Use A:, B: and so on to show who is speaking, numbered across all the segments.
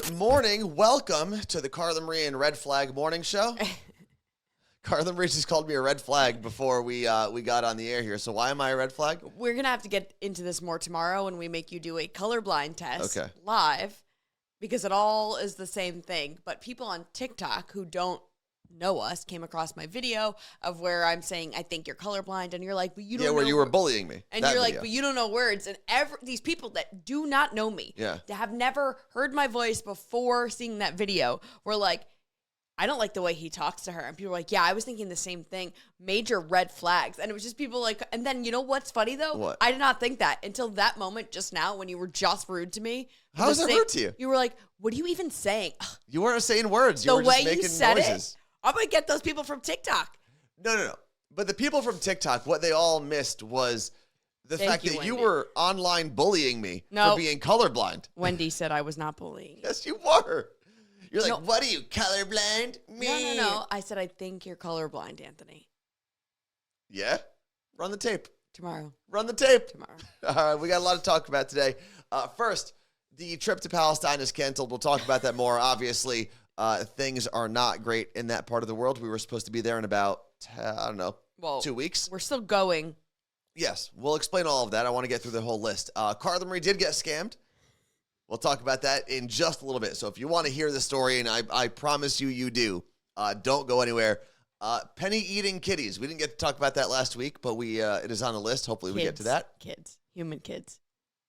A: Good morning. Welcome to the Carla Marie and Red Flag Morning Show. Carla Marie just called me a red flag before we got on the air here. So why am I a red flag?
B: We're going to have to get into this more tomorrow when we make you do a colorblind test
A: Okay.
B: live, because it all is the same thing. But people on TikTok who don't know us came across my video of where I'm saying, I think you're colorblind. And you're like, but you don't know.
A: Yeah, where you were bullying me.
B: And
A: that
B: you're
A: video.
B: like, but you don't know words. And these people that do not know me,
A: Yeah.
B: that have never heard my voice before seeing that video, were like, I don't like the way he talks to her. And people were like, yeah, I was thinking the same thing. Major red flags. And it was just people like, and then you know what's funny though?
A: What?
B: I did not think that until that moment just now when you were just rude to me.
A: How is that rude to you?
B: You were like, what are you even saying?
A: You weren't saying words. You
B: The
A: were just
B: way
A: making
B: you said
A: noises.
B: it, I'm going to get those people from TikTok.
A: No. But the people from TikTok, what they all missed was the fact that you
B: Wendy.
A: were online bullying me
B: No.
A: for being colorblind.
B: Wendy said I was not bullying.
A: Yes, you were. You're like,
B: No.
A: what are you, colorblind? Me.
B: No. I said, I think you're colorblind, Anthony.
A: Yeah? Run the tape.
B: Tomorrow.
A: Run the tape.
B: Tomorrow.
A: All right, we got a lot to talk about today. First, the trip to Palestine is canceled. We'll talk about that more. Obviously, things are not great in that part of the world. We were supposed to be there in about, 2 weeks.
B: We're still going.
A: Yes, we'll explain all of that. I want to get through the whole list. Carla Marie did get scammed. We'll talk about that in just a little bit. So if you want to hear the story, and I promise you do, don't go anywhere. Penny-eating kitties. We didn't get to talk about that last week, but it is on the list. Hopefully we get to that.
B: Kids. Human kids.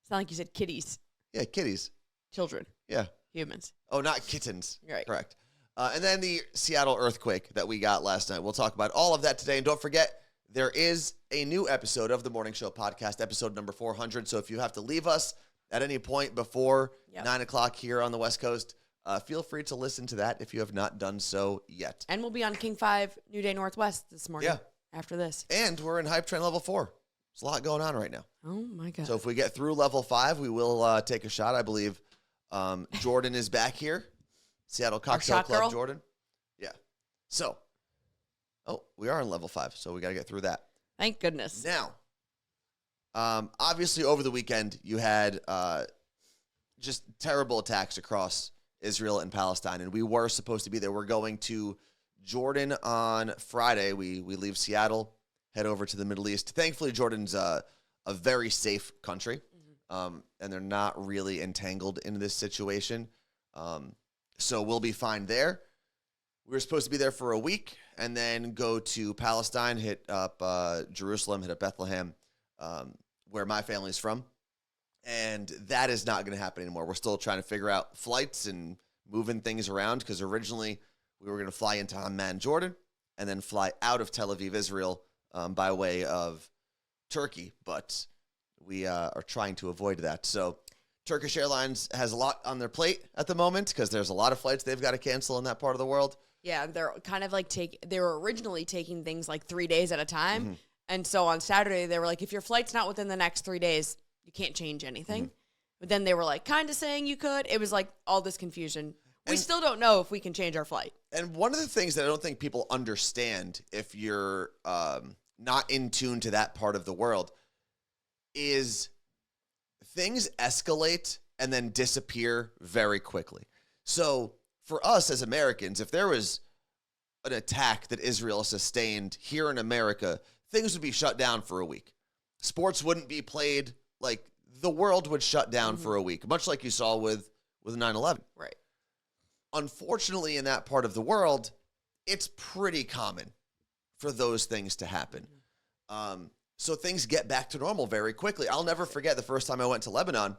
B: It's not like you said kitties.
A: Yeah, kitties.
B: Children.
A: Yeah.
B: Humans.
A: Oh, not kittens.
B: Right.
A: Correct. And then the Seattle earthquake that we got last night. We'll talk about all of that today. And don't forget, there is a new episode of the Morning Show podcast, episode number 400. So if you have to leave us at any point before 9 o'clock here on the West Coast, feel free to listen to that if you have not done so yet.
B: And we'll be on King 5 New Day Northwest this morning.
A: Yeah.
B: After this.
A: And we're in Hype Train Level 4. There's a lot going on right now.
B: Oh, my God.
A: So if we get through Level 5, we will take a shot. I believe Jordan is back here. Seattle Cocktail
B: shot
A: Club,
B: girl?
A: Jordan. Yeah. So, we are on Level 5, so we got to get through that.
B: Thank goodness.
A: Now, obviously over the weekend, you had just terrible attacks across Israel and Palestine, and we were supposed to be there. We're going to Jordan on Friday. We leave Seattle, head over to the Middle East. Thankfully, Jordan's a very safe country, and they're not really entangled in this situation. So we'll be fine there. We were supposed to be there for a week and then go to Palestine, hit up Jerusalem, hit up Bethlehem, where my family's from. And that is not going to happen anymore. We're still trying to figure out flights and moving things around because originally we were going to fly into Amman, Jordan, and then fly out of Tel Aviv, Israel, by way of Turkey. But we are trying to avoid that. So Turkish Airlines has a lot on their plate at the moment because there's a lot of flights they've got to cancel in that part of the world.
B: Yeah, they're kind of like they were originally taking things like 3 days at a time. And so on Saturday, they were like, if your flight's not within the next 3 days, you can't change anything. But then they were like kind of saying you could. It was like all this confusion. We still don't know if we can change our flight.
A: And one of the things that I don't think people understand if you're not in tune to that part of the world is things escalate and then disappear very quickly. So for us as Americans, if there was an attack that Israel sustained here in America, things would be shut down for a week. Sports wouldn't be played. Like, the world would shut down for a week, much like you saw with 9/11.
B: Right.
A: Unfortunately, in that part of the world, it's pretty common for those things to happen. So things get back to normal very quickly. I'll never forget the first time I went to Lebanon,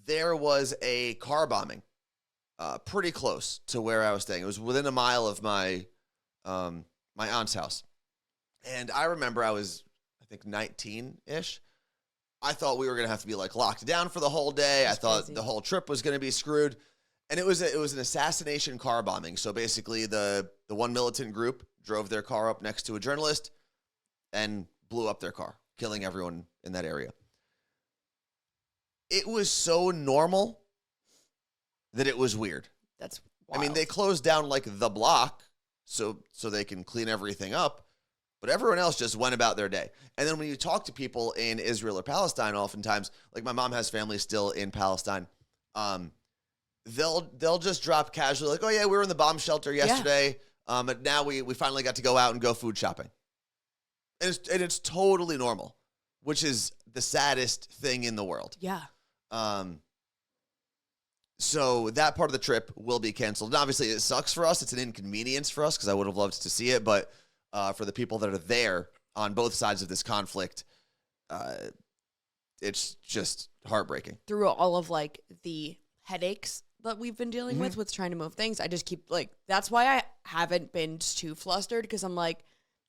A: there was a car bombing pretty close to where I was staying. It was within a mile of my aunt's house. And I remember I was, I think, 19-ish. I thought we were going to have to be like locked down for the whole day. I thought the whole trip was going to be screwed. And it was an assassination car bombing. So basically the one militant group drove their car up next to a journalist and blew up their car, killing everyone in that area. It was so normal that it was weird.
B: That's wild.
A: I mean, they closed down like the block so they can clean everything up, but everyone else just went about their day. And then when you talk to people in Israel or Palestine, oftentimes, like my mom has family still in Palestine, they'll just drop casually like, oh yeah, we were in the bomb shelter yesterday, and now we finally got to go out and go food shopping, and it's totally normal, which is the saddest thing in the world.
B: Yeah.
A: So that part of the trip will be canceled. And obviously, it sucks for us. It's an inconvenience for us because I would have loved to see it. But for the people that are there on both sides of this conflict, it's just heartbreaking.
B: Through all of like the headaches that we've been dealing with trying to move things, I just keep like, that's why I haven't been too flustered, because I'm like,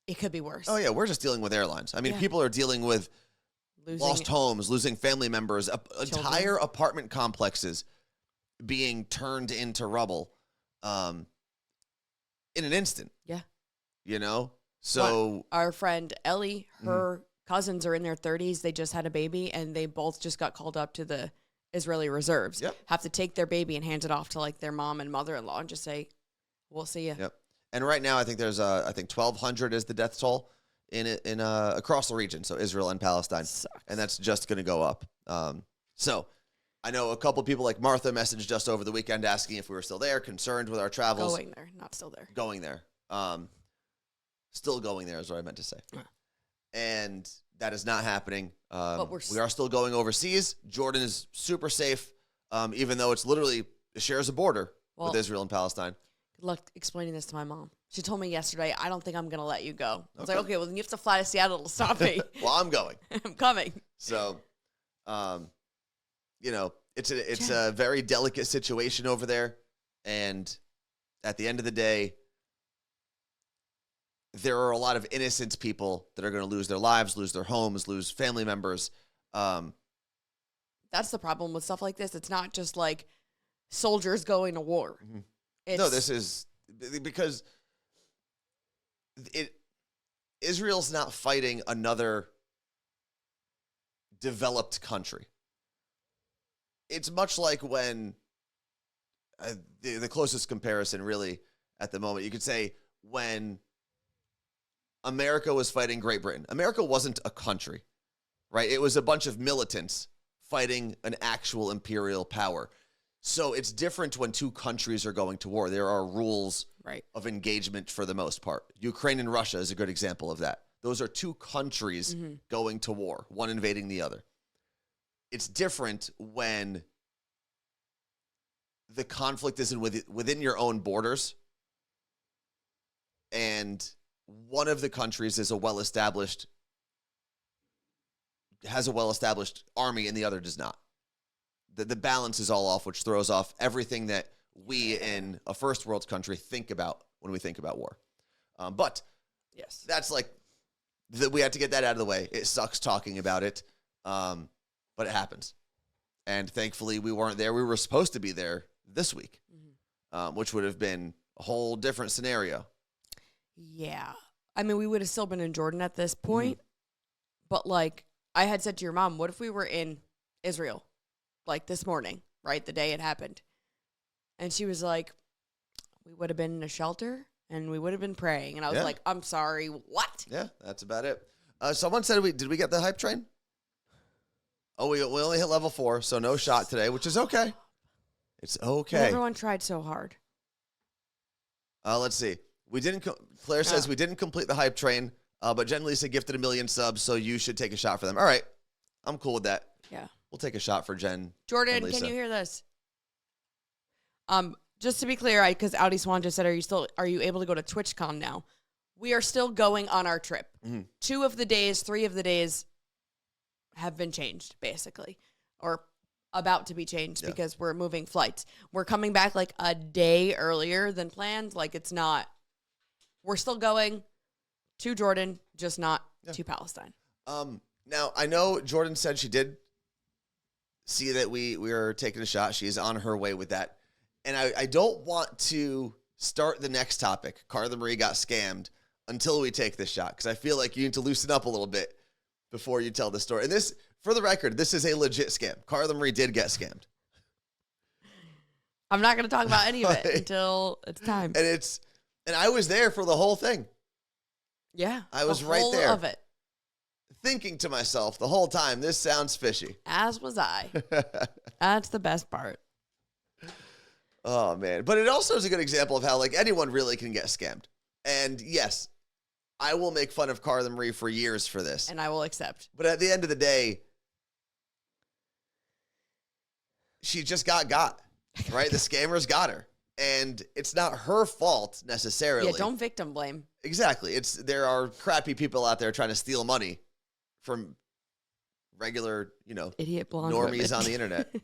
B: it could be worse.
A: Oh, yeah. We're just dealing with airlines. I mean, people are dealing with lost homes, losing family members, entire apartment complexes being turned into rubble in an instant.
B: Yeah.
A: You know? So
B: our friend Ellie, her cousins are in their 30s. They just had a baby, and they both just got called up to the Israeli reserves.
A: Yep.
B: Have to take their baby and hand it off to like their mom and mother-in-law and just say, we'll see you.
A: Yep. And right now, I think there's 1,200 is the death toll in across the region. So Israel and Palestine.
B: Sucks.
A: And that's just going to go up. So I know a couple people like Martha messaged us over the weekend asking if we were still there, concerned with our travels.
B: Going there, not still there.
A: Going there. Still going there is what I meant to say. And that is not happening.
B: But
A: we are still going overseas. Jordan is super safe, even though it's literally shares a border with Israel and Palestine.
B: Good luck explaining this to my mom. She told me yesterday, I don't think I'm going to let you go. I was like, okay, well, then you have to fly to Seattle to stop me.
A: Well, I'm going.
B: I'm coming.
A: So, it's a very delicate situation over there. And at the end of the day, there are a lot of innocent people that are going to lose their lives, lose their homes, lose family members.
B: That's the problem with stuff like this. It's not just like soldiers going to war.
A: No, this is because Israel's not fighting another developed country. It's much like when the closest comparison really at the moment, you could say when America was fighting Great Britain. America wasn't a country, right? It was a bunch of militants fighting an actual imperial power. So it's different when two countries are going to war. There are rules of engagement for the most part. Ukraine and Russia is a good example of that. Those are two countries going to war, one invading the other. It's different when the conflict isn't within your own borders and one of the countries has a well-established army and the other does not. The balance is all off, which throws off everything that we in a first world country think about when we think about war. But
B: yes,
A: that's like we had to get that out of the way. It sucks talking about it, but it happens. And thankfully, we weren't there. We were supposed to be there this week, which would have been a whole different scenario.
B: Yeah. I mean, we would have still been in Jordan at this point. But, like, I had said to your mom, what if we were in Israel, like, this morning, right, the day it happened? And she was like, we would have been in a shelter, and we would have been praying. And I was like, I'm sorry, what?
A: Yeah, that's about it. Someone said, did we get the hype train? Oh, we only hit level 4, so no shot today, which is okay. It's okay.
B: Well, everyone tried so hard.
A: Let's see. We didn't. Claire says we didn't complete the hype train, but Jen Lisa gifted 1 million subs, so you should take a shot for them. All right, I'm cool with that.
B: Yeah,
A: we'll take a shot for Jen.
B: Jordan, can you hear this? Just to be clear, because Audi Swan just said, are you able to go to TwitchCon now? We are still going on our trip. 2 of the days, 3 of the days have been changed, basically, or about to be changed because we're moving flights. We're coming back like a day earlier than planned. Like it's not. We're still going to Jordan, just not to Palestine.
A: Now, I know Jordan said she did see that we were taking a shot. She's on her way with that. And I don't want to start the next topic, Carla Marie got scammed, until we take this shot. Because I feel like you need to loosen up a little bit before you tell the story. And this, for the record, this is a legit scam. Carla Marie did get scammed.
B: I'm not going to talk about any of it until it's time.
A: And I was there for the whole thing.
B: Yeah.
A: I was right there.
B: Of it.
A: Thinking to myself the whole time, this sounds fishy.
B: As was I. That's the best part.
A: Oh, man. But it also is a good example of how, like, anyone really can get scammed. And yes, I will make fun of Carla Marie for years for this.
B: And I will accept.
A: But at the end of the day, she just got, right? The scammers got her. And it's not her fault necessarily.
B: Yeah, don't victim blame.
A: Exactly. There are crappy people out there trying to steal money from regular,
B: Idiot blonde
A: normies
B: women.
A: on the internet.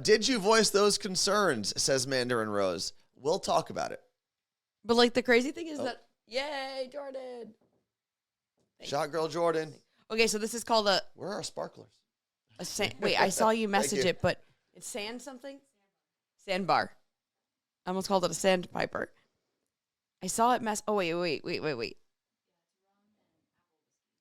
A: Did you voice those concerns, says Mandarin Rose. We'll talk about it.
B: But like the crazy thing is that, yay, Jordan.
A: Shot girl Jordan.
B: Okay, so this is called
A: Where are our sparklers?
B: wait, I saw you message
A: you.
B: it, but it's sand something? Sandbar. I almost called it a sandpiper. I saw it oh, wait.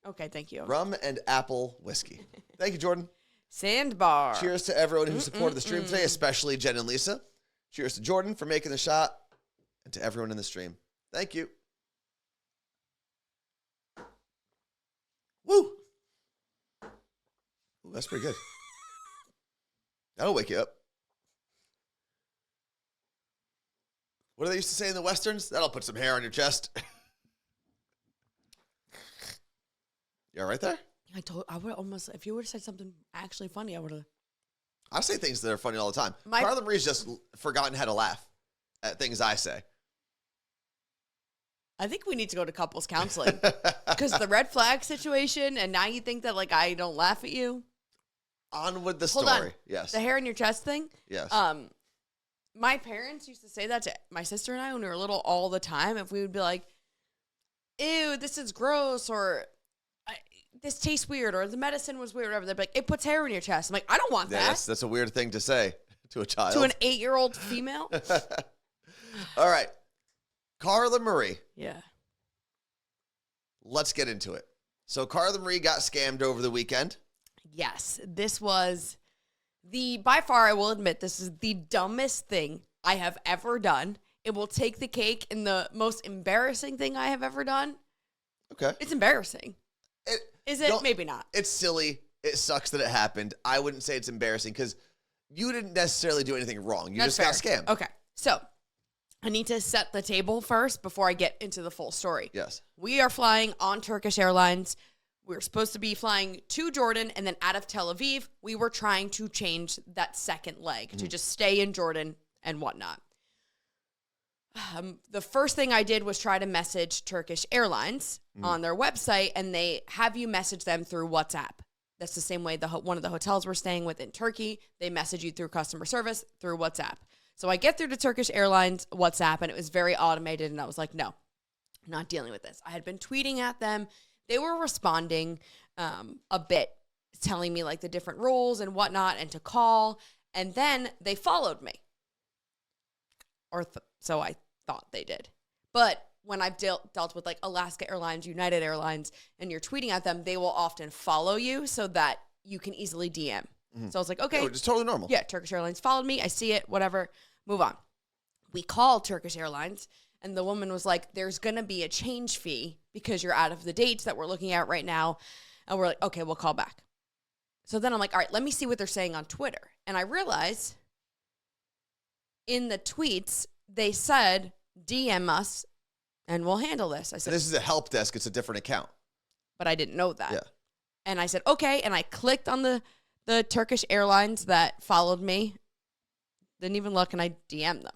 B: Okay, thank you.
A: Rum and apple whiskey. Thank you, Jordan.
B: Sandbar.
A: Cheers to everyone who supported the stream today, especially Jen and Lisa. Cheers to Jordan for making the shot, and to everyone in the stream. Thank you. Woo! Ooh, that's pretty good. That'll wake you up. What do they used to say in the Westerns? That'll put some hair on your chest. You all right there?
B: I would almost, if you would have said something actually funny, I would have.
A: I say things that are funny all the time. Carla Marie's just forgotten how to laugh at things I say.
B: I think we need to go to couples counseling because the red flag situation, and now you think that like I don't laugh at you.
A: On with the
B: Hold
A: story.
B: on.
A: Yes.
B: The hair in your chest thing.
A: Yes.
B: My parents used to say that to my sister and I when we were little all the time. If we would be like, "Ew, this is gross," or "This tastes weird," or "The medicine was weird," or whatever, they'd be like, "It puts hair in your chest." I'm like, I don't want that.
A: That's a weird thing to say to a child.
B: To an 8-year-old female.
A: All right. Carla Marie.
B: Yeah.
A: Let's get into it. So Carla Marie got scammed over the weekend.
B: Yes. This was by far, I will admit, this is the dumbest thing I have ever done. It will take the cake in the most embarrassing thing I have ever done.
A: Okay.
B: It's embarrassing. Is it? Maybe not.
A: It's silly. It sucks that it happened. I wouldn't say it's embarrassing because you didn't necessarily do anything wrong. You
B: That's
A: just
B: fair.
A: got scammed.
B: Okay. So I need to set the table first before I get into the full story.
A: Yes.
B: We are flying on Turkish Airlines. We were supposed to be flying to Jordan and then out of Tel Aviv. We were trying to change that second leg to just stay in Jordan and whatnot. The first thing I did was try to message Turkish Airlines on their website, and they have you message them through WhatsApp. That's the same way one of the hotels we're staying with in Turkey, they message you through customer service through WhatsApp. So I get through to Turkish Airlines WhatsApp, and it was very automated, and I was like, no, I'm not dealing with this. I had been tweeting at them. They were responding a bit, telling me like the different rules and whatnot and to call, and then they followed me. So I thought they did. But when I've dealt with like Alaska Airlines, United Airlines, and you're tweeting at them, they will often follow you so that you can easily DM. So I was like, okay.
A: It's totally normal.
B: Yeah, Turkish Airlines followed me. I see it, whatever. Move on. We called Turkish Airlines, and the woman was like, there's going to be a change fee because you're out of the dates that we're looking at right now. And we're like, okay, we'll call back. So then I'm like, all right, let me see what they're saying on Twitter. And I realize in the tweets, they said, DM us and we'll handle this. I said,
A: this is a help desk. It's a different account.
B: But I didn't know that.
A: Yeah.
B: And I said, okay. And I clicked on the Turkish Airlines that followed me. Didn't even look, and I DM'd them.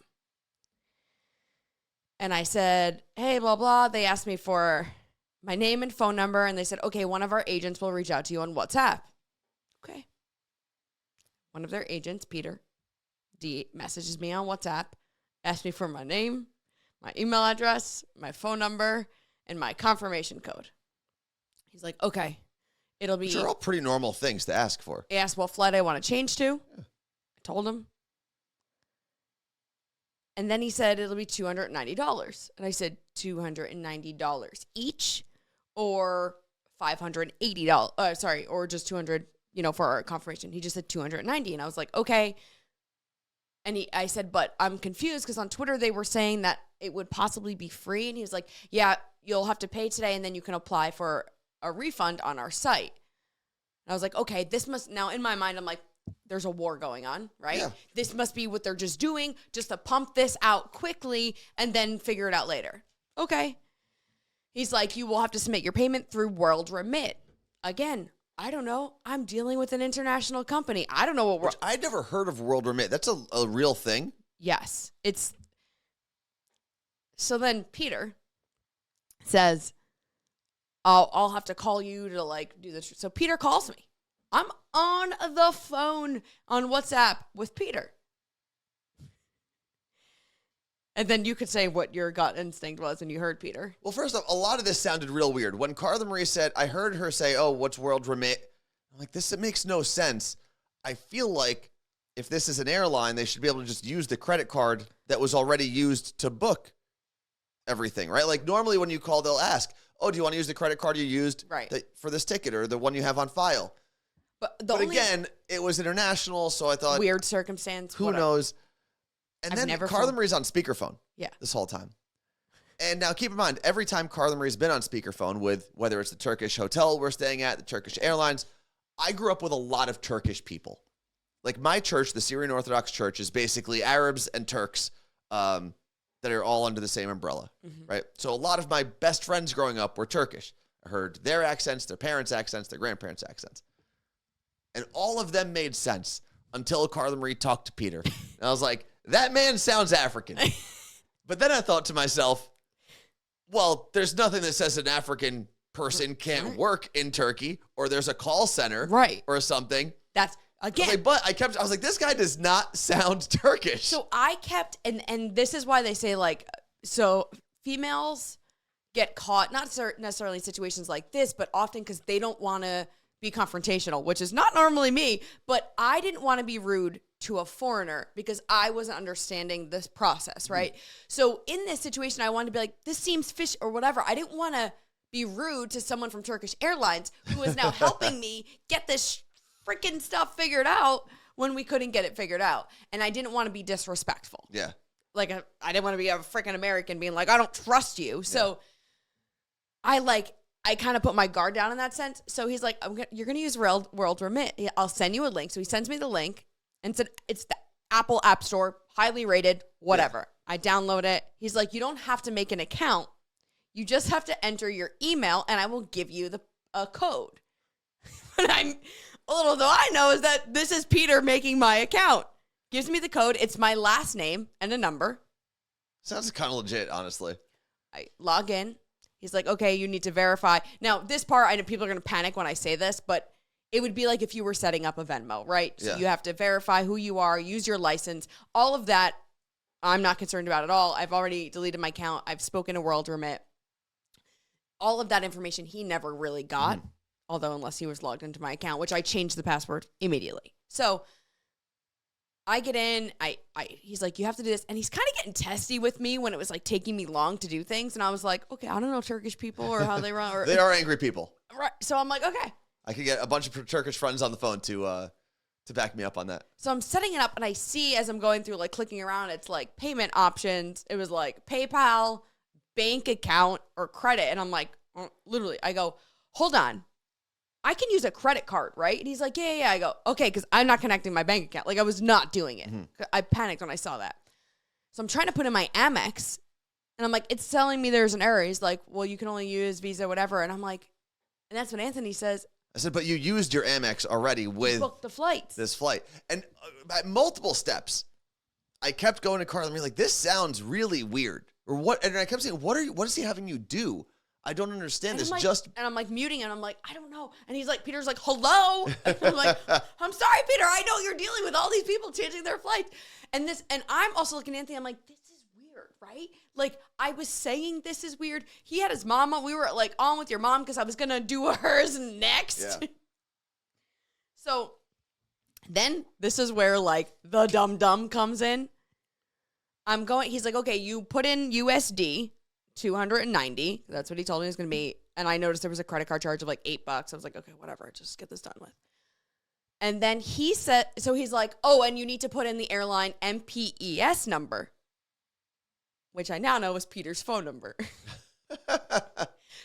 B: And I said, hey, blah, blah. They asked me for my name and phone number, and they said, okay, one of our agents will reach out to you on WhatsApp. Okay. One of their agents, Peter, messages me on WhatsApp, asked me for my name, my email address, my phone number, and my confirmation code. He's like, okay, it'll be...
A: Which are all pretty normal things to ask for.
B: He asked what flight I want to change to. Yeah. I told him. And then he said it'll be $290. And I said $290 each or $580. Or just $200, for our confirmation. He just said $290. And I was like, okay. And I said, but I'm confused because on Twitter they were saying that it would possibly be free. And he was like, yeah, you'll have to pay today and then you can apply for a refund on our site. And I was like, okay, this must, now in my mind, I'm like, there's a war going on, right?
A: Yeah.
B: This must be what they're just doing, just to pump this out quickly and then figure it out later. Okay. He's like, you will have to submit your payment through World Remit. Again, I don't know. I'm dealing with an international company. I don't know what
A: I'd never heard of World Remit. That's a real thing?
B: Yes. It's... So then Peter says, I'll have to call you to like do this. So Peter calls me. I'm on the phone on WhatsApp with Peter. And then you could say what your gut instinct was when you heard Peter.
A: Well, first off, a lot of this sounded real weird. When Carla Marie said, I heard her say, oh, what's World Remit? I'm like, this makes no sense. I feel like if this is an airline, they should be able to just use the credit card that was already used to book everything, right? Like normally when you call, they'll ask, oh, do you want to use the credit card you used for this ticket or the one you have on file? But again, it was international, so I thought...
B: Weird circumstance.
A: Who knows? And
B: I've
A: then Carla Marie's on speakerphone
B: Yeah.
A: this whole time. And now keep in mind, every time Carla Marie's been on speakerphone with, whether it's the Turkish hotel we're staying at, the Turkish Airlines, I grew up with a lot of Turkish people. Like my church, the Syrian Orthodox Church, is basically Arabs and Turks that are all under the same umbrella, right? So a lot of my best friends growing up were Turkish. I heard their accents, their parents' accents, their grandparents' accents. And all of them made sense until Carla Marie talked to Peter. And I was like, that man sounds African. But then I thought to myself, well, there's nothing that says an African person can't work in Turkey or there's a call center or something.
B: That's, again.
A: I was like, this guy does not sound Turkish.
B: So I kept, and this is why they say like, so females get caught, not necessarily in situations like this, but often because they don't want to be confrontational, which is not normally me, but I didn't want to be rude to a foreigner because I wasn't understanding this process, right? So in this situation, I wanted to be like, this seems fishy or whatever. I didn't want to be rude to someone from Turkish Airlines who is now helping me get this freaking stuff figured out when we couldn't get it figured out. And I didn't want to be disrespectful.
A: Yeah.
B: Like, I didn't want to be a freaking American being like, I don't trust you. So I kind of put my guard down in that sense. So he's like, you're going to use World Remit. I'll send you a link. So he sends me the link and said, it's the Apple App Store, highly rated, whatever. Yeah. I download it. He's like, you don't have to make an account. You just have to enter your email and I will give you a code. But little though I know is that this is Peter making my account. Gives me the code. It's my last name and a number.
A: Sounds kind of legit, honestly.
B: I log in. He's like, okay, you need to verify. Now, this part, I know people are going to panic when I say this, but it would be like if you were setting up a Venmo, right? So you have to verify who you are, use your license. All of that, I'm not concerned about at all. I've already deleted my account. I've spoken to World Remit. All of that information he never really got, although unless he was logged into my account, which I changed the password immediately. So I get in, he's like, you have to do this. And he's kind of getting testy with me when it was like taking me long to do things. And I was like, okay, I don't know Turkish people or how they run. Or,
A: they are angry people.
B: Right. So I'm like, okay.
A: I could get a bunch of Turkish friends on the phone to back me up on that.
B: So I'm setting it up and I see as I'm going through, like clicking around, it's like payment options. It was like PayPal, bank account, or credit. And I'm like, literally, I go, hold on. I can use a credit card, right? And he's like, yeah. I go, okay, because I'm not connecting my bank account. Like, I was not doing it. I panicked when I saw that. So I'm trying to put in my Amex, and I'm like, it's telling me there's an error. He's like, well, you can only use Visa, whatever. And I'm like, and that's when Anthony says,
A: I said, but you used your Amex already with
B: booked the flights.
A: This flight. And at multiple steps, I kept going to Carla and like, this sounds really weird. Or what? And I kept saying, what is he having you do? I don't understand this.
B: And I'm like muting and I'm like, I don't know. And he's like, Peter's like, hello. And I'm like, I'm sorry, Peter. I know you're dealing with all these people changing their flights. And I'm also looking at Anthony. I'm like, this is weird, right? Like I was saying this is weird. He had his mom on. We were like on with your mom because I was going to do hers next. Yeah. So then this is where like the dumb comes in. He's like, okay, you put in USD. 290. That's what he told me it was going to be. And I noticed there was a credit card charge of like $8. I was like, okay, whatever. Just get this done with. And then he said, so he's like, oh, and you need to put in the airline MPES number, which I now know is Peter's phone number.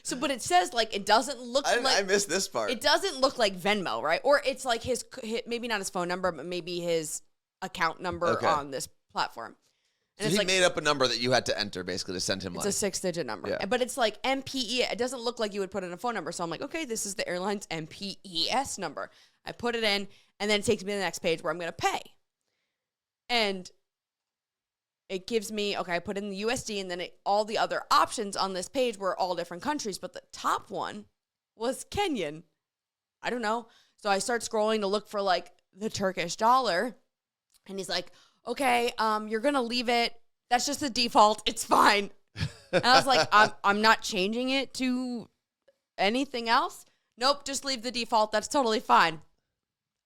B: So, but it says like it doesn't look like.
A: I missed this part.
B: It doesn't look like Venmo, right? Or it's like his maybe not his phone number, but maybe his account number on this platform. And
A: so
B: it's
A: he
B: like,
A: made up a number that you had to enter basically to send him money.
B: It's a 6-digit number.
A: Yeah.
B: But it's like MPE. It doesn't look like you would put in a phone number. So I'm like, okay, this is the airline's MPES number. I put it in, and then it takes me to the next page where I'm going to pay. And it gives me, okay, I put in the USD, and then all the other options on this page were all different countries. But the top one was Kenyan. I don't know. So I start scrolling to look for like the Turkish dollar. And he's like, okay, you're going to leave it. That's just the default. It's fine. And I was like, I'm not changing it to anything else. Nope, just leave the default. That's totally fine.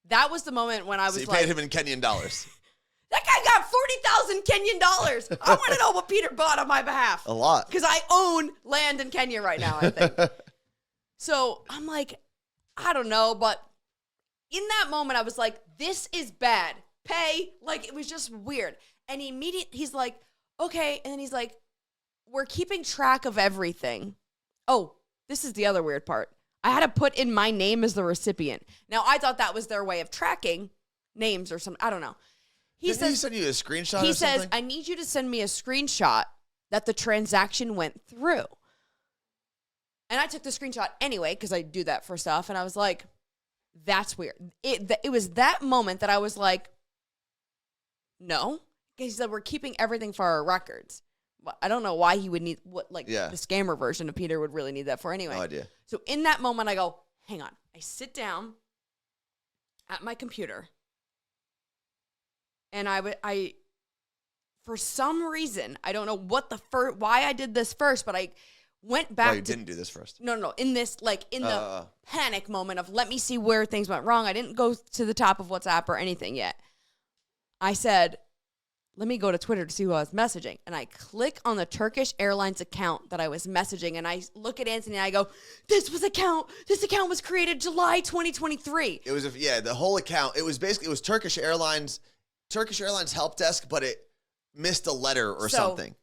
B: That was the moment when I was
A: so you
B: like,
A: paid him in Kenyan dollars.
B: That guy got 40,000 Kenyan dollars. I want to know what Peter bought on my behalf.
A: A lot.
B: Because I own land in Kenya right now, I think. So I'm like, I don't know. But in that moment, I was like, this is bad. Pay. Like, it was just weird. And he's like, okay. And then he's like, we're keeping track of everything. Oh, this is the other weird part. I had to put in my name as the recipient. Now, I thought that was their way of tracking names or something. I don't know.
A: Didn't he send you a screenshot or something?
B: He says, I need you to send me a screenshot that the transaction went through. And I took the screenshot anyway because I do that for stuff. And I was like, that's weird. It was that moment that I was like, no. He said, we're keeping everything for our records. I don't know why he would need the scammer version of Peter would really need that for anyway.
A: No idea.
B: So in that moment, I go, hang on. I sit down at my computer, and I for some reason, I don't know why I did this first, but I went back.
A: Oh, you didn't do this first.
B: No. In this, the panic moment of let me see where things went wrong. I didn't go to the top of WhatsApp or anything yet. I said, let me go to Twitter to see who I was messaging. And I click on the Turkish Airlines account that I was messaging. And I look at Anthony and I go, this account was created July 2023.
A: It was, the whole account. It was Turkish Airlines help desk, but it missed a letter or something.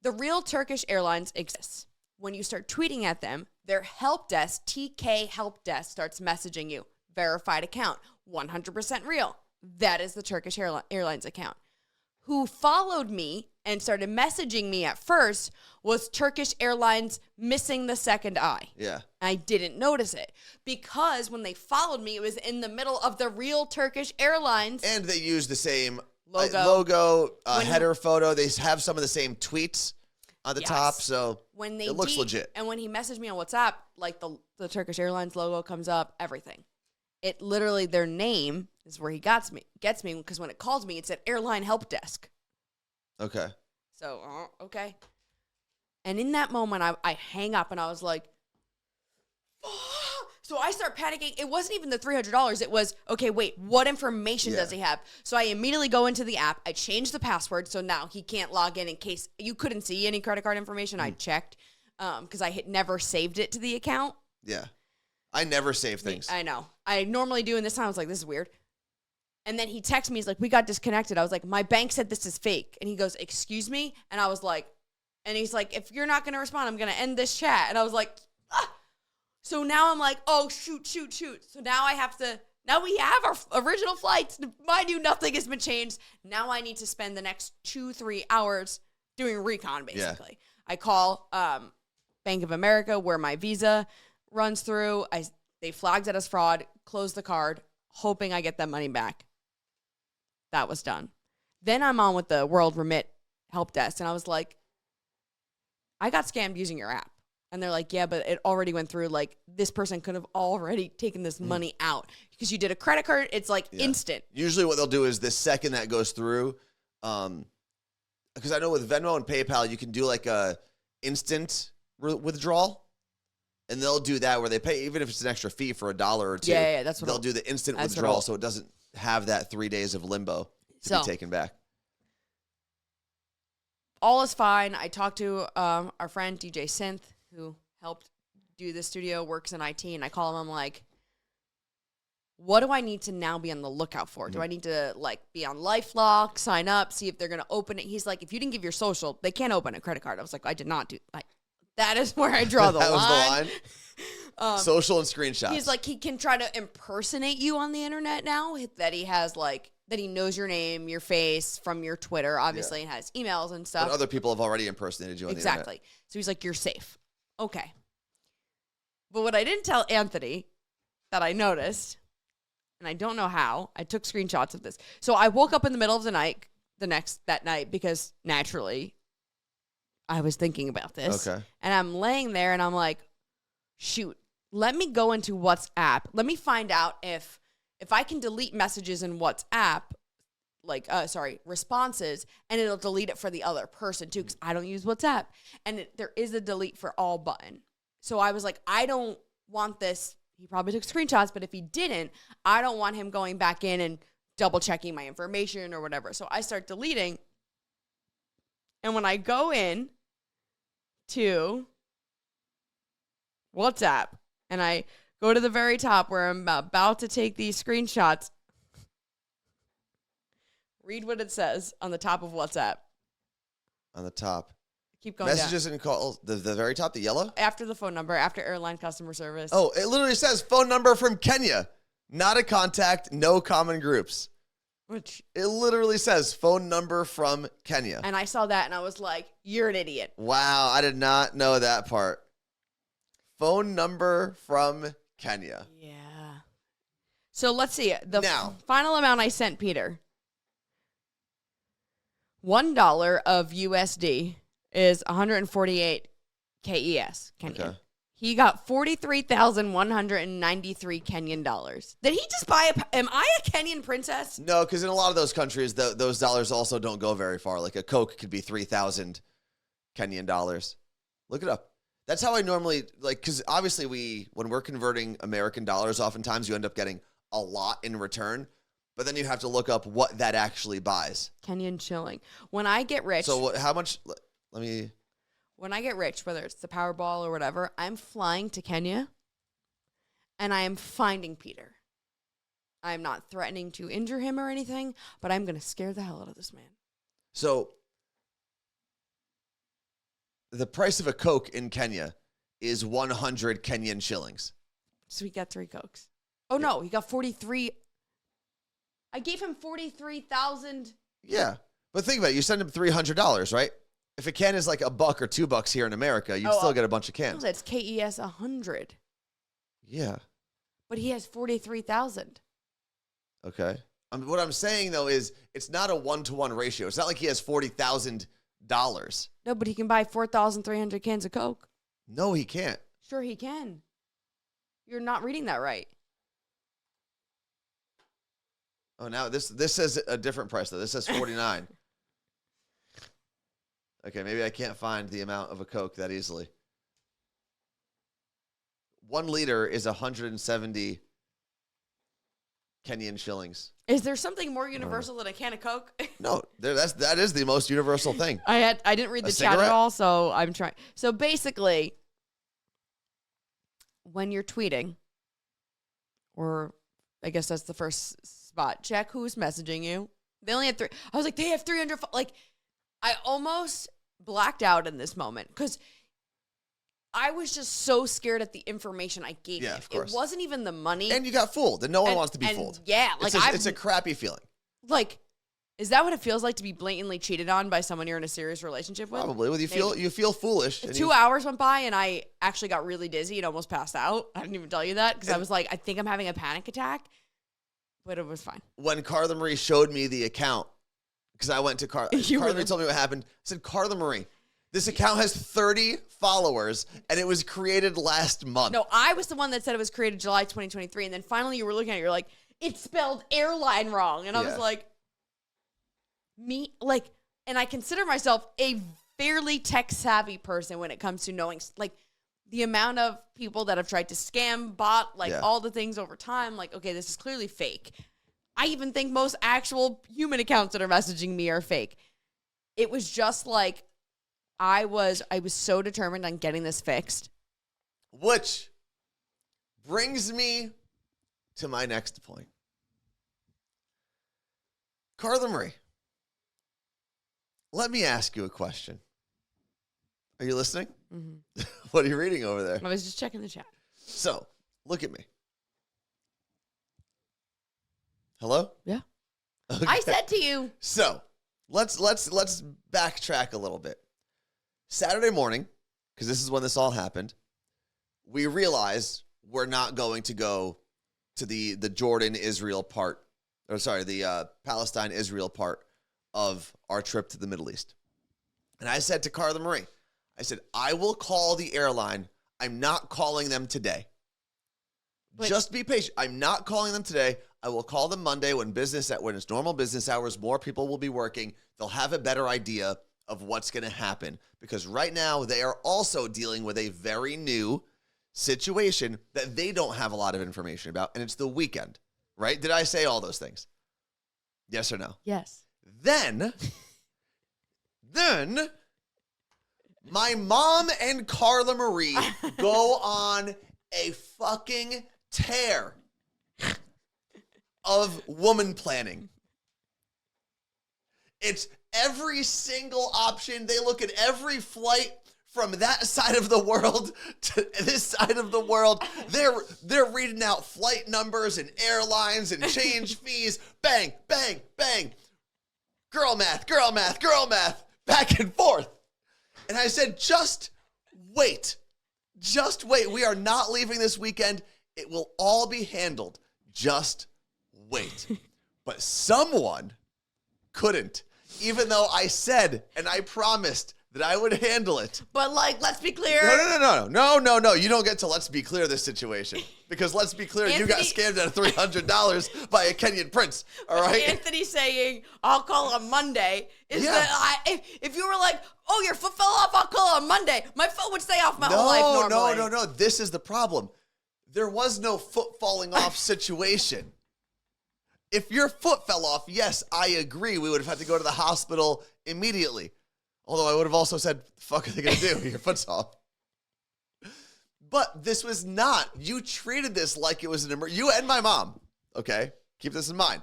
B: The real Turkish Airlines exists. When you start tweeting at them, their help desk, TK help desk, starts messaging you. Verified account, 100% real. That is the Turkish Airlines account. Who followed me and started messaging me at first was Turkish Airlines missing the second I.
A: Yeah.
B: I didn't notice it because when they followed me, it was in the middle of the real Turkish Airlines.
A: And they use the same
B: logo,
A: header photo. They have some of the same tweets on the top, so it looks legit.
B: And when he messaged me on WhatsApp, like the Turkish Airlines logo comes up, everything. It literally, their name is where he gets me because when it calls me, it said airline help desk.
A: Okay.
B: So, okay. And in that moment, I hang up and I was like, so I start panicking. It wasn't even the $300. It was, okay, wait, what information does he have? So I immediately go into the app. I change the password. So now he can't log in case you couldn't see any credit card information. I checked because I had never saved it to the account.
A: Yeah. I never save things.
B: I know. I normally do, and this time I was like, this is weird. And then he texted me. He's like, we got disconnected. I was like, my bank said this is fake. And he goes, excuse me? And I was like, and he's like, if you're not going to respond, I'm going to end this chat. And I was like, ah. So now I'm like, oh, shoot. So now now we have our original flights. Mind you, nothing has been changed. Now I need to spend the next 2-3 hours doing recon, basically. Yeah. I call Bank of America where my Visa runs through. They flagged it as fraud, closed the card, hoping I get that money back. That was done. Then I'm on with the World Remit help desk, and I was like, I got scammed using your app. And they're like, yeah, but it already went through. Like, this person could have already taken this money out. Because you did a credit card, it's like instant.
A: Usually what they'll do is the second that goes through, because I know with Venmo and PayPal, you can do like a instant withdrawal. And they'll do that where they pay, even if it's an extra fee for $1 or $2.
B: Yeah, that's what
A: they'll do the instant withdrawal, so it doesn't have that 3 days of limbo to be taken back.
B: All is fine. I talked to our friend DJ Synth, who helped do the studio, works in IT, and I call him. I'm like, what do I need to now be on the lookout for? Do I need to be on LifeLock, sign up, see if they're going to open it? He's like, if you didn't give your social, they can't open a credit card. I was like, I did not do. That is where I draw the line.
A: That was the line? Social and screenshots.
B: He's like, he can try to impersonate you on the internet now, that he has like, that he knows your name, your face from your Twitter, obviously, and has emails and stuff.
A: But other people have already impersonated you on the internet.
B: Exactly. So he's like, you're safe. Okay. But what I didn't tell Anthony that I noticed, and I don't know how, I took screenshots of this. So I woke up in the middle of the night, that night, because naturally I was thinking about this.
A: Okay.
B: And I'm laying there and I'm like, shoot, let me go into WhatsApp. Let me find out if I can delete messages in WhatsApp, like, responses, and it'll delete it for the other person too, because I don't use WhatsApp. And there is a delete for all button. So I was like, I don't want this. He probably took screenshots, but if he didn't, I don't want him going back in and double checking my information or whatever. So I start deleting. And when I go in to WhatsApp and I go to the very top where I'm about to take these screenshots, read what it says on the top of WhatsApp.
A: On the top.
B: Keep going
A: Messages
B: down.
A: and calls. The very top, the yellow?
B: After the phone number, after airline customer service.
A: Oh, it literally says phone number from Kenya. Not a contact, no common groups.
B: Which,
A: It literally says phone number from Kenya.
B: and I saw that and I was like, you're an idiot.
A: Wow, I did not know that part. Phone number from Kenya.
B: Yeah. So let's see. The
A: Now.
B: final amount I sent Peter, $1 of USD is 148 KES, Kenyan.
A: Okay.
B: He got 43,193 Kenyan dollars. Did he just buy am I a Kenyan princess?
A: No, because in a lot of those countries, those dollars also don't go very far. Like a Coke could be 3,000 Kenyan dollars. Look it up. That's how I normally, because obviously when we're converting American dollars, oftentimes you end up getting a lot in return, but then you have to look up what that actually buys.
B: Kenyan shilling. When I get rich.
A: So how much, let me.
B: When I get rich, whether it's the Powerball or whatever, I'm flying to Kenya and I am finding Peter. I'm not threatening to injure him or anything, but I'm going to scare the hell out of this man.
A: So the price of a Coke in Kenya is 100 Kenyan shillings.
B: So he got 3 Cokes. Oh, no, he got 43. I gave him 43,000.
A: Yeah. But think about it. You send him $300, right? If a can is like $1 or $2 here in America, you'd still get a bunch of
B: No,
A: cans.
B: that's KES 100.
A: Yeah.
B: But he has 43,000.
A: Okay. What I'm saying, though, is it's not a 1-to-1 ratio. It's not like he has $40,000.
B: No, but he can buy 4,300 cans of Coke.
A: No, he can't.
B: Sure, he can. You're not reading that right.
A: Oh, now this says a different price, though. This says 49. Okay, maybe I can't find the amount of a Coke that easily. 1 liter is 170 Kenyan shillings.
B: Is there something more universal than a can of Coke?
A: No, that is the most universal thing.
B: I didn't read the chat at all, so I'm trying. So basically, when you're tweeting, or I guess that's the first spot, check who's messaging you. They only had 3. I was like, they have 300. Like, I almost blacked out in this moment because I was just so scared at the information I gave him.
A: Of course.
B: It wasn't even the money.
A: And you got fooled, and no one wants to be fooled.
B: Yeah, like
A: it's a crappy feeling.
B: Like, is that what it feels like to be blatantly cheated on by someone you're in a serious relationship with?
A: Probably. Well, you feel foolish.
B: 2 hours went by and I actually got really dizzy and almost passed out. I didn't even tell you that because I was like, I think I'm having a panic attack, but it was fine.
A: When Carla Marie showed me the account, because I went to Carla Marie told me what happened. I said, Carla Marie, this account has 30 followers and it was created last month.
B: No, I was the one that said it was created July 2023, and then finally you were looking at it, you're like, it's spelled airline wrong, and I was like, and I consider myself a fairly tech savvy person when it comes to knowing like the amount of people that have tried to scam, bot, all the things over time. Like, okay, this is clearly fake. I even think most actual human accounts that are messaging me are fake. It was just like I was so determined on getting this fixed.
A: Which brings me to my next point. Carla Marie, let me ask you a question. Are you listening?
B: Mm-hmm.
A: What are you reading over there?
B: I was just checking the chat.
A: So, look at me. Hello?
B: Yeah.
A: Okay.
B: I said to you.
A: So, let's backtrack a little bit. Saturday morning, because this is when this all happened, we realized we're not going to go to the Jordan-Israel part, or sorry, the Palestine-Israel part of our trip to the Middle East. And I said to Carla Marie, I said, I will call the airline. I'm not calling them today. Just be patient. I'm not calling them today. I will call them Monday when it's normal business hours, more people will be working. They'll have a better idea of what's going to happen, because right now they are also dealing with a very new situation that they don't have a lot of information about, and it's the weekend, right? Did I say all those things? Yes or no?
B: Yes.
A: Then my mom and Carla Marie go on a fucking tear of woman planning. It's every single option. They look at every flight from that side of the world to this side of the world. They're reading out flight numbers and airlines and change fees. Bang, bang, bang. Girl math, back and forth. And I said, just wait. Just wait. We are not leaving this weekend. It will all be handled. Just wait. But someone couldn't, even though I said and I promised that I would handle it.
B: But let's be clear.
A: No. You don't get to let's be clear this situation. Because let's be clear, you got scammed out of $300 by a Kenyan prince. All right?
B: Anthony saying, I'll call on Monday, is that if you were like, oh, your foot fell off, I'll call on Monday, my foot would stay off my whole life normally.
A: No. This is the problem. There was no foot falling off situation. If your foot fell off, yes, I agree. We would have had to go to the hospital immediately. Although I would have also said, the fuck are they going to do? Your foot's off. But this was not. You treated this like it was an emergency. You and my mom, okay? Keep this in mind.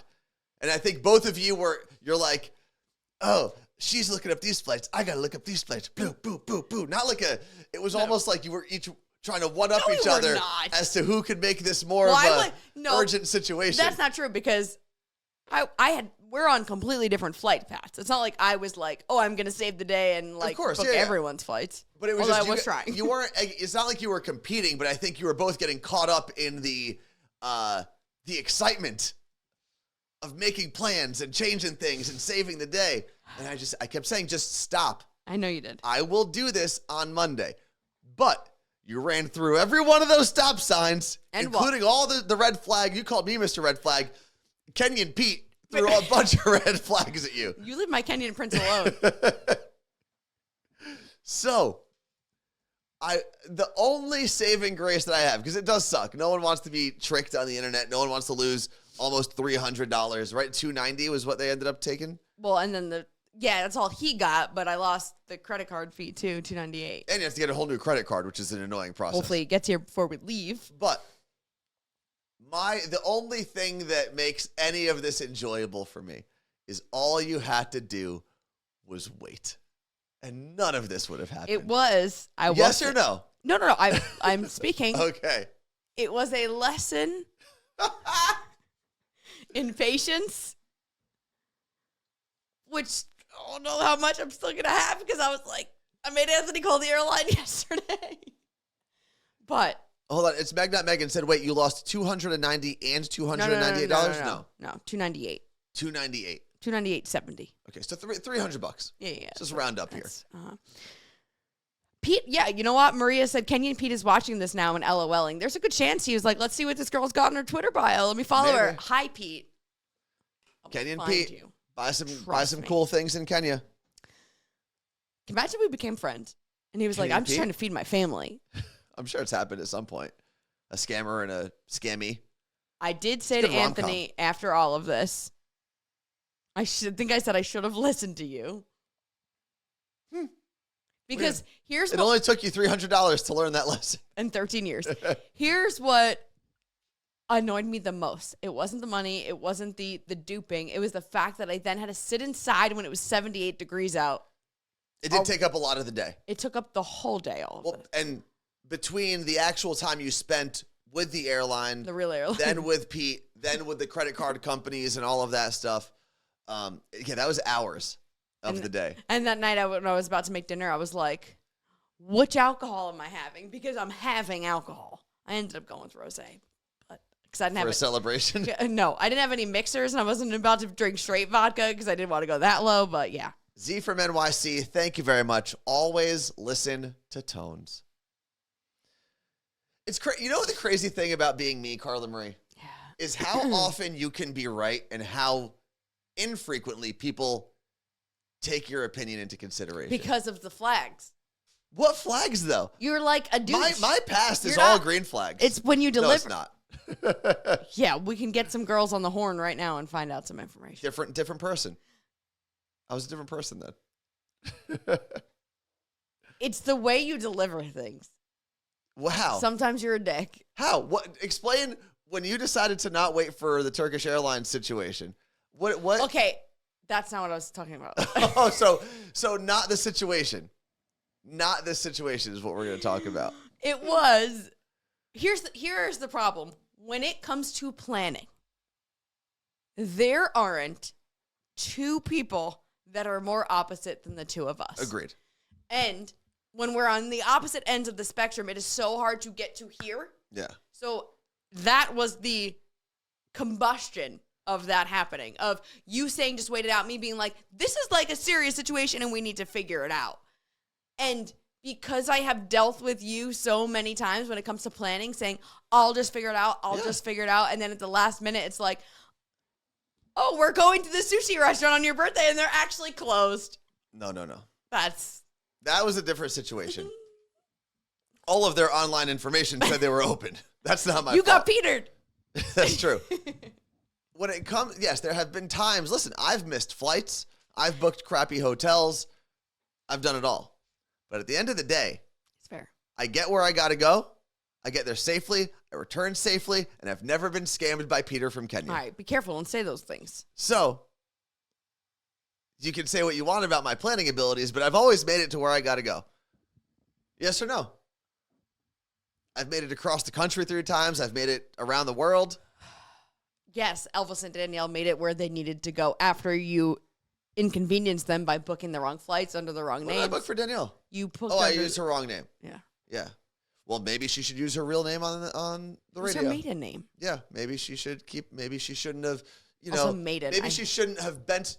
A: And I think both of you're like, oh, she's looking up these flights. I got to look up these flights. Boo, boo, boo, boo. Not like it was almost like you were each trying to one-up each other as to who could make this more of a urgent situation.
B: That's not true, because we're on completely different flight paths. It's not like I was like, oh, I'm going to save the day and book everyone's flights.
A: But it was
B: I was trying.
A: You weren't. It's not like you were competing, but I think you were both getting caught up in the excitement of making plans and changing things and saving the day. And I kept saying, just stop.
B: I know you did.
A: I will do this on Monday. But you ran through every one of those stop signs, including all the red flag. You called me Mr. Red Flag. Kenyan Pete threw a bunch of red flags at you.
B: You leave my Kenyan prince alone.
A: So, the only saving grace that I have, because it does suck. No one wants to be tricked on the internet. No one wants to lose almost $300, right? $290 was what they ended up taking.
B: Well, and then that's all he got, but I lost the credit card fee too, $298.
A: And you have to get a whole new credit card, which is an annoying process.
B: Hopefully it gets here before we leave.
A: But the only thing that makes any of this enjoyable for me is all you had to do was wait. And none of this would have happened.
B: It was.
A: Yes or no?
B: No. I'm speaking.
A: Okay.
B: It was a lesson in patience, which I don't know how much I'm still going to have, because I was like, I made Anthony call the airline yesterday. But
A: hold on, it's Meg Not Megan said, wait, you lost $290 and $298?
B: No, $298.
A: $298.
B: $298.70.
A: Okay, so $300.
B: Yeah.
A: Just round up here.
B: Pete, you know what? Maria said Kenyan Pete is watching this now and LOLing. There's a good chance he was like, let's see what this girl's got in her Twitter bio. Let me follow her. Hi, Pete.
A: Kenyan Pete, buy some cool things in Kenya.
B: Imagine we became friends, and he was like, I'm just trying to feed my family.
A: I'm sure it's happened at some point. A scammer and a scammy.
B: I did say to Anthony after all of this, I think I said I should have listened to you. Because
A: it only took you $300 to learn that lesson.
B: In 13 years. Here's what annoyed me the most. It wasn't the money. It wasn't the duping. It was the fact that I then had to sit inside when it was 78 degrees out
A: It did take up a lot of the day.
B: It took up the whole day.
A: And between the actual time you spent with the airline,
B: the real airline,
A: then with Pete, then with the credit card companies and all of that stuff, that was hours of the day.
B: And that night, when I was about to make dinner, I was like, which alcohol am I having? Because I'm having alcohol. I ended up going with rosé. Because I didn't have
A: a celebration?
B: No, I didn't have any mixers, and I wasn't about to drink straight vodka because I didn't want to go that low, but yeah.
A: Z from NYC, thank you very much. Always listen to tones. It's you know the crazy thing about being me, Carla Marie?
B: Yeah.
A: Is how often you can be right and how infrequently people take your opinion into consideration.
B: Because of the flags.
A: What flags, though?
B: You're like a douche.
A: My past is all green flags.
B: It's when you deliver.
A: No, it's not.
B: Yeah, we can get some girls on the horn right now and find out some information.
A: Different person. I was a different person then.
B: It's the way you deliver things.
A: Wow.
B: Sometimes you're a dick.
A: How? What? Explain when you decided to not wait for the Turkish Airlines situation. What?
B: Okay, that's not what I was talking about.
A: Oh, so not the situation. Not this situation is what we're going to talk about.
B: It was. Here's the problem. When it comes to planning, there aren't two people that are more opposite than the two of us.
A: Agreed.
B: And when we're on the opposite ends of the spectrum, it is so hard to get to here.
A: Yeah.
B: So that was the combustion of that happening, of you saying just wait it out, me being like, this is like a serious situation and we need to figure it out. And because I have dealt with you so many times when it comes to planning, saying, I'll just figure it out, just figure it out. And then at the last minute, it's like, oh, we're going to the sushi restaurant on your birthday and they're actually closed.
A: No.
B: That
A: was a different situation. All of their online information said they were open. That's not my fault.
B: You got petered.
A: That's true. When it comes, yes, there have been times, listen, I've missed flights. I've booked crappy hotels. I've done it all. But at the end of the day,
B: it's fair.
A: I get where I got to go. I get there safely. I return safely. And I've never been scammed by Peter from Kenyan.
B: All right, be careful and say those things.
A: So, you can say what you want about my planning abilities, but I've always made it to where I got to go. Yes or no? I've made it across the country 3 times. I've made it around the world.
B: Yes, Elvis and Danielle made it where they needed to go after you inconvenienced them by booking the wrong flights under the wrong name.
A: What did I book for Danielle?
B: You booked
A: I used her wrong name.
B: Yeah.
A: Well, maybe she should use her real name on the radio.
B: What's her maiden name?
A: Yeah, maybe she should maybe she shouldn't have,
B: Also maiden.
A: Maybe she shouldn't have bent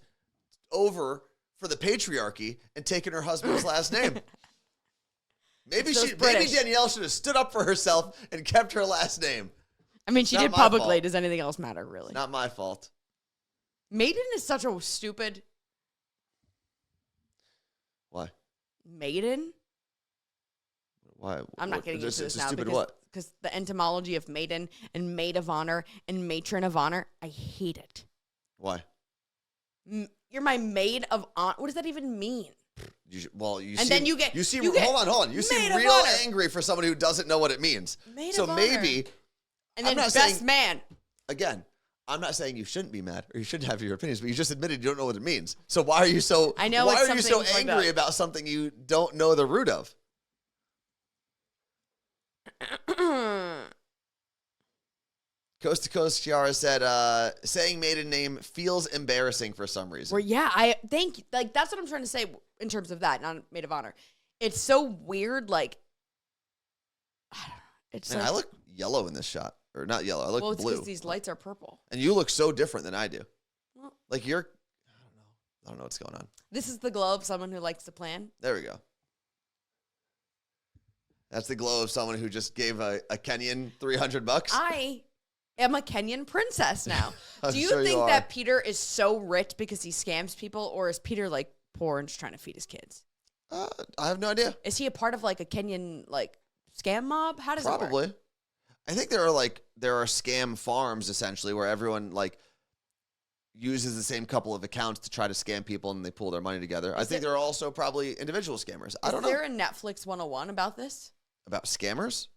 A: over for the patriarchy and taken her husband's last name. Maybe Danielle should have stood up for herself and kept her last name.
B: I mean, she did publicly. Fault. Does anything else matter, really?
A: Not my fault.
B: Maiden is such a stupid...
A: Why?
B: Maiden?
A: Why?
B: I'm not getting into this now.
A: Stupid what?
B: Because the etymology of maiden and maid of honor and matron of honor, I hate it.
A: Why?
B: You're my maid of honor. What does that even mean?
A: Hold on. You seem real angry for someone who doesn't know what it means.
B: Maid
A: so
B: of
A: maybe...
B: honor. And then best man.
A: Again, I'm not saying you shouldn't be mad or you shouldn't have your opinions, but you just admitted you don't know what it means. So why are you so angry about something you don't know the root of? Coast to Coast Chiara said, saying maiden name feels embarrassing for some reason.
B: Well, yeah, I think that's what I'm trying to say in terms of that, not maid of honor. It's so weird, like, it's
A: I look yellow in this shot. Or not yellow, I look blue. Well, it's
B: because these lights are purple.
A: And you look so different than I do.
B: Well,
A: like I don't know what's going on.
B: This is the glow of someone who likes to plan.
A: There we go. That's the glow of someone who just gave a Kenyan $300.
B: I am a Kenyan princess now. Do you
A: sure
B: think that Peter is so rich because he scams people, or is Peter like poor and just trying to feed his kids?
A: I have no idea.
B: Is he a part of like a Kenyan like scam mob? How does it work?
A: Probably. I think there are scam farms essentially where everyone like uses the same couple of accounts to try to scam people and they pool their money together. I think there are also probably individual scammers. I don't know.
B: Is there a Netflix 101 about this?
A: About scammers?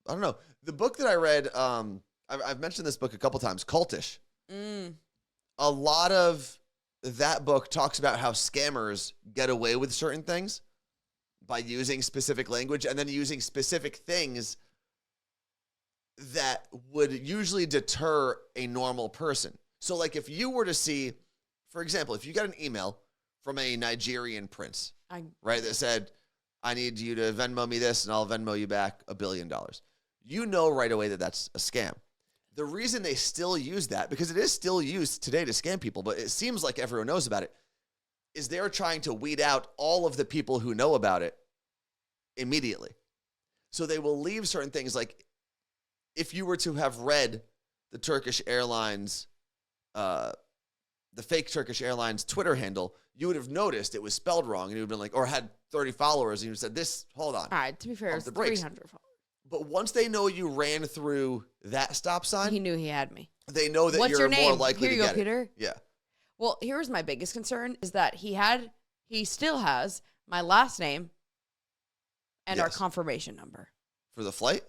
A: I don't know. The book that I read, I've mentioned this book a couple times, Cultish. A lot of that book talks about how scammers get away with certain things by using specific language and then using specific things that would usually deter a normal person. So, like, if you were to see, for example, if you got an email from a Nigerian prince, right, that said, I need you to Venmo me this and I'll Venmo you back $1 billion. You know right away that that's a scam. The reason they still use that, because it is still used today to scam people, but it seems like everyone knows about it, is they're trying to weed out all of the people who know about it immediately. So they will leave certain things, like if you were to have read the Turkish Airlines, the fake Turkish Airlines Twitter handle, you would have noticed it was spelled wrong, and you would have been like, or had 30 followers, and you said, this, hold on.
B: All right, to be fair, it's 300 followers.
A: But once they know you ran through that stop sign,
B: he knew he had me.
A: They know that you're more likely to get it. Here you go,
B: Peter.
A: Yeah.
B: Well, here's my biggest concern is that he still has my last name and our confirmation number.
A: For the flight?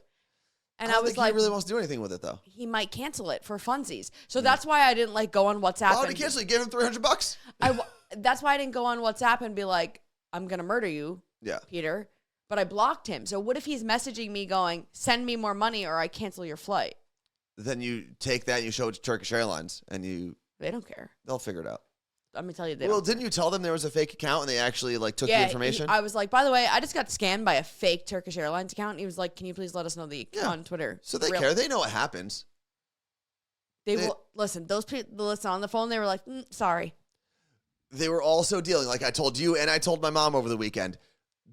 B: And
A: I
B: was
A: think
B: like,
A: he really wants to do anything with it, though.
B: He might cancel it for funsies. So that's why I didn't go on WhatsApp.
A: Why would he cancel? You gave him $300.
B: That's why I didn't go on WhatsApp and be like, I'm going to murder you, Peter. But I blocked him. So what if he's messaging me going, send me more money or I cancel your flight?
A: Then you take that and you show it to Turkish Airlines and
B: They don't care.
A: They'll figure it out.
B: Let me tell you,
A: didn't you tell them there was a fake account and they actually took the information?
B: I was like, by the way, I just got scammed by a fake Turkish Airlines account. And he was like, can you please let us know the account on Twitter?
A: So they care. They know what happens.
B: They will listen. Those people listen on the phone. They were like, sorry.
A: They were also dealing, like I told you and I told my mom over the weekend,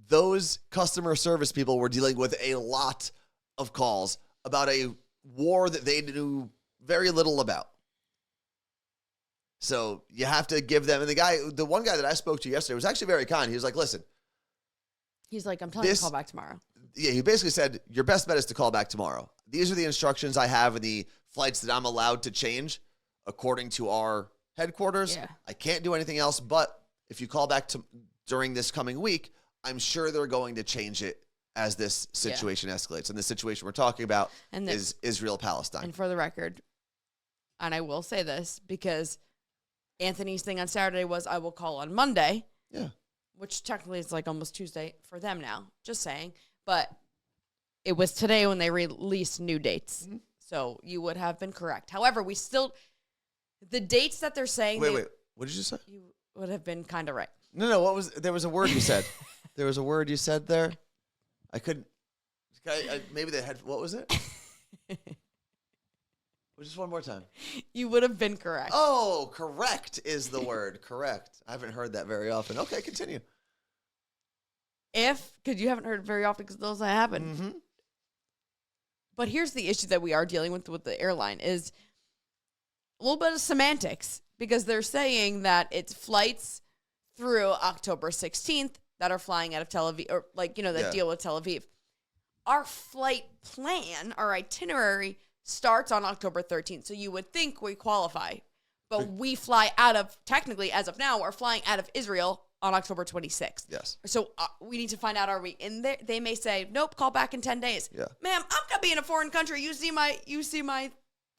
A: those customer service people were dealing with a lot of calls about a war that they knew very little about. So you have to give them, and the one guy that I spoke to yesterday was actually very kind. He was like, listen.
B: He's like, I'm telling you to call back tomorrow.
A: Yeah, he basically said, your best bet is to call back tomorrow. These are the instructions I have in the flights that I'm allowed to change according to our headquarters. Yeah. I can't do anything else, but if you call back during this coming week, I'm sure they're going to change it as this situation escalates. And the situation we're talking about is Israel-Palestine.
B: And for the record, and I will say this, because Anthony's thing on Saturday was I will call on Monday.
A: Yeah.
B: Which technically is almost Tuesday for them now. Just saying. But it was today when they released new dates. Mm-hmm. So you would have been correct. However, the dates that they're saying.
A: Wait. What did you say?
B: You would have been kind of right.
A: No. There was a word you said. There was a word you said there. I couldn't. Maybe they had. What was it? Just one more time.
B: You would have been correct.
A: Oh, correct is the word. Correct. I haven't heard that very often. Okay, continue.
B: Because you haven't heard it very often because those happen.
A: Mm-hmm.
B: But here's the issue that we are dealing with the airline is a little bit of semantics, because they're saying that it's flights through October 16th that are flying out of Tel Aviv, or that deal with Tel Aviv. Our flight plan, our itinerary, starts on October 13th. So you would think we qualify. But we fly out of, technically, as of now, we're flying out of Israel on October 26th.
A: Yes.
B: So we need to find out, are we in there? They may say, nope, call back in 10 days.
A: Yeah.
B: Ma'am, I'm going to be in a foreign country. You see my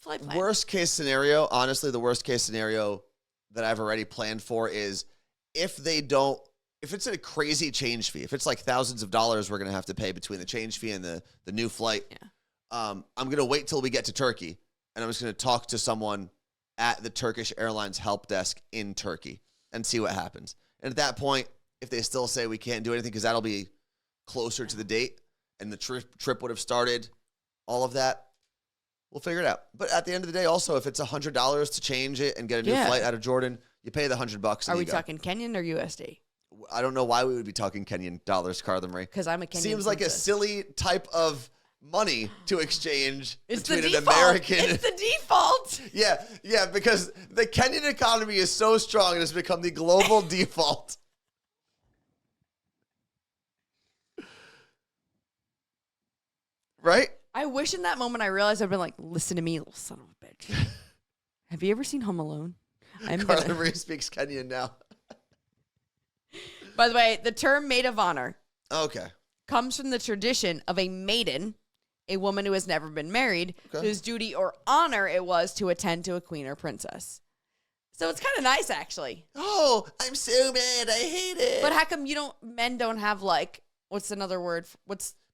B: flight plan.
A: Worst case scenario, honestly, the worst case scenario that I've already planned for is if it's a crazy change fee, if it's like thousands of dollars we're going to have to pay between the change fee and the new flight, I'm going to wait till we get to Turkey, and I'm just going to talk to someone at the Turkish Airlines help desk in Turkey and see what happens. And at that point, if they still say we can't do anything because that'll be closer to the date and the trip would have started, all of that, we'll figure it out. But at the end of the day, also, if it's $100 to change it and get a new flight out of Jordan, you pay the $100.
B: Are we talking Kenyan or USD?
A: I don't know why we would be talking Kenyan dollars, Carla Marie.
B: Because I'm a Kenyan.
A: Seems like a silly type of money to exchange between an
B: default.
A: American.
B: It's the default.
A: Yeah, because the Kenyan economy is so strong, it has become the global default. Right?
B: I wish in that moment I realized I'd been like, listen to me, little son of a bitch. Have you ever seen Home Alone?
A: Carla Marie speaks Kenyan now.
B: By the way, the term maid of honor comes from the tradition of a maiden, a woman who has never been married, whose duty or honor it was to attend to a queen or princess. So it's kind of nice, actually.
A: Oh, I'm so mad. I hate it.
B: But how come men don't have like, what's another word?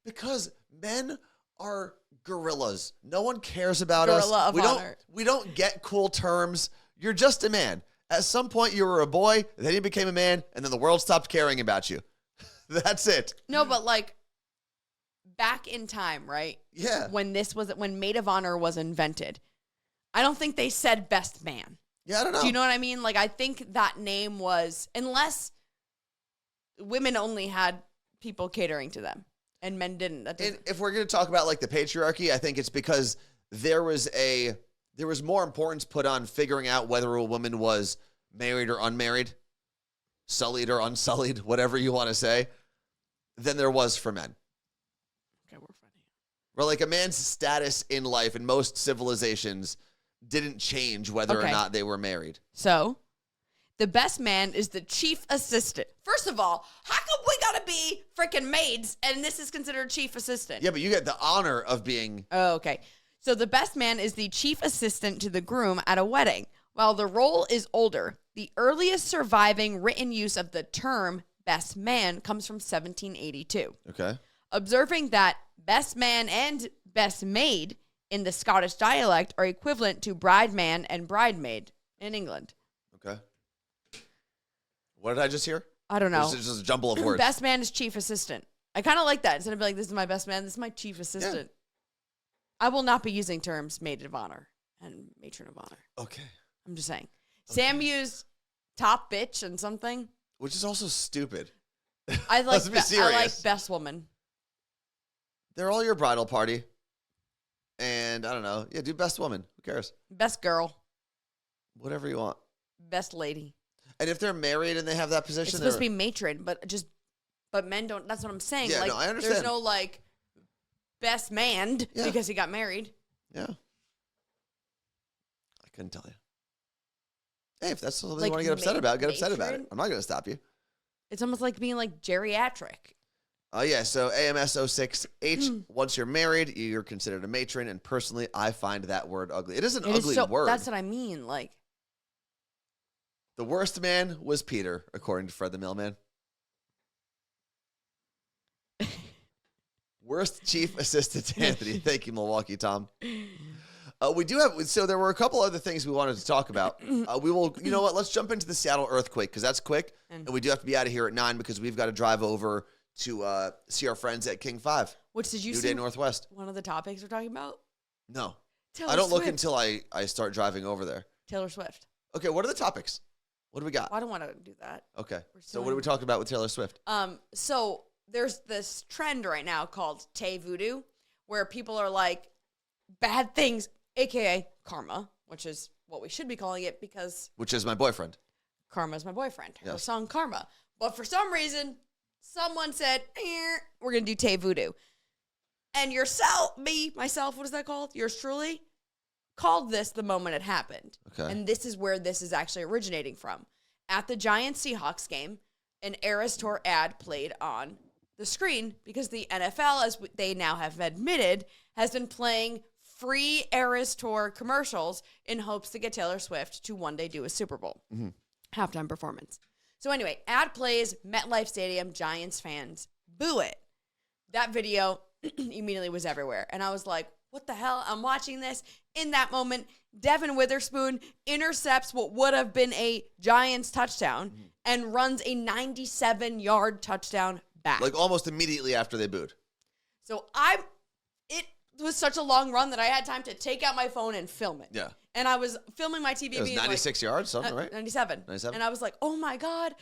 A: Because men are gorillas. No one cares about
B: Gorilla
A: us.
B: of honor.
A: We don't get cool terms. You're just a man. At some point, you were a boy, then you became a man, and then the world stopped caring about you. That's it.
B: No, but like back in time, right?
A: Yeah.
B: When maid of honor was invented, I don't think they said best man.
A: Yeah, I don't know.
B: Do you know what I mean? Like, I think that name was, unless women only had people catering to them and men didn't.
A: And if we're going to talk about like the patriarchy, I think it's because there was more importance put on figuring out whether a woman was married or unmarried, sullied or unsullied, whatever you want to say, than there was for men.
B: Okay, we're funny.
A: Where like a man's status in life in most civilizations didn't change whether or not they were married.
B: So, the best man is the chief assistant. First of all, how come we gotta be freaking maids and this is considered chief assistant?
A: Yeah, but you get the honor of being...
B: Oh, okay. So the best man is the chief assistant to the groom at a wedding. While the role is older, the earliest surviving written use of the term best man comes from 1782.
A: Okay.
B: Observing that best man and best maid in the Scottish dialect are equivalent to brideman and bridemaid in England.
A: Okay. What did I just hear?
B: I don't know.
A: This is just a jumble of words.
B: Best man is chief assistant. I kind of like that. Instead of being like, this is my best man, this is my chief assistant. Yeah. I will not be using terms maid of honor and matron of honor.
A: Okay.
B: I'm just saying. Okay. Sam used top bitch and something.
A: Which is also stupid.
B: I like,
A: Let's be serious.
B: I like best woman.
A: They're all your bridal party. And I don't know. Yeah, do best woman. Who cares?
B: Best girl.
A: Whatever you want.
B: Best lady.
A: And if they're married and they have that position,
B: it's supposed to be matron, but men don't. That's what I'm saying.
A: Yeah,
B: like,
A: no, I understand.
B: There's no like best man because he got married.
A: Yeah. I couldn't tell you. Hey, if that's something
B: like
A: you want to get upset about, get upset about it.
B: matron?
A: I'm not going to stop you.
B: It's almost like being like geriatric.
A: Oh, yeah. So AMS06H, once you're married, you're considered a matron. And personally, I find that word ugly. It is an ugly word.
B: That's what I mean. Like,
A: the worst man was Peter, according to Fred the Mailman. Worst chief assistant to Anthony. Thank you, Milwaukee Tom. We do have, so there were a couple other things we wanted to talk about. We will, you know what, let's jump into the Seattle earthquake because that's quick. And we do have to be out of here at 9 because we've got to drive over to see our friends at King 5.
B: Which did you
A: New
B: see?
A: Day Northwest.
B: One of the topics we're talking about?
A: No.
B: Taylor
A: I don't
B: Swift.
A: look until I start driving over there.
B: Taylor Swift.
A: Okay, what are the topics? What do we got?
B: Well, I don't want to do that.
A: Okay. So what are we talking about with Taylor Swift?
B: So there's this trend right now called Tay Voodoo where people are like bad things, aka karma, which is what we should be calling it because
A: Which is my boyfriend.
B: Karma's my boyfriend. Her
A: Yes.
B: song Karma. But for some reason, someone said, we're going to do Tay Voodoo. And myself, what is that called? Yours truly, called this the moment it happened.
A: Okay.
B: And this is where this is actually originating from. At the Giants Seahawks game, an Eras Tour ad played on the screen because the NFL, as they now have admitted, has been playing free Eras Tour commercials in hopes to get Taylor Swift to one day do a Super Bowl halftime performance. So anyway, ad plays, MetLife Stadium, Giants fans boo it. That video immediately was everywhere. And I was like, what the hell? I'm watching this. In that moment, Devin Witherspoon intercepts what would have been a Giants touchdown and runs a 97-yard touchdown back.
A: Like almost immediately after they booed.
B: So it was such a long run that I had time to take out my phone and film it.
A: Yeah.
B: And I was filming my TV.
A: It was 96 yards, something, right?
B: 97.
A: 97.
B: And I was like, oh my God,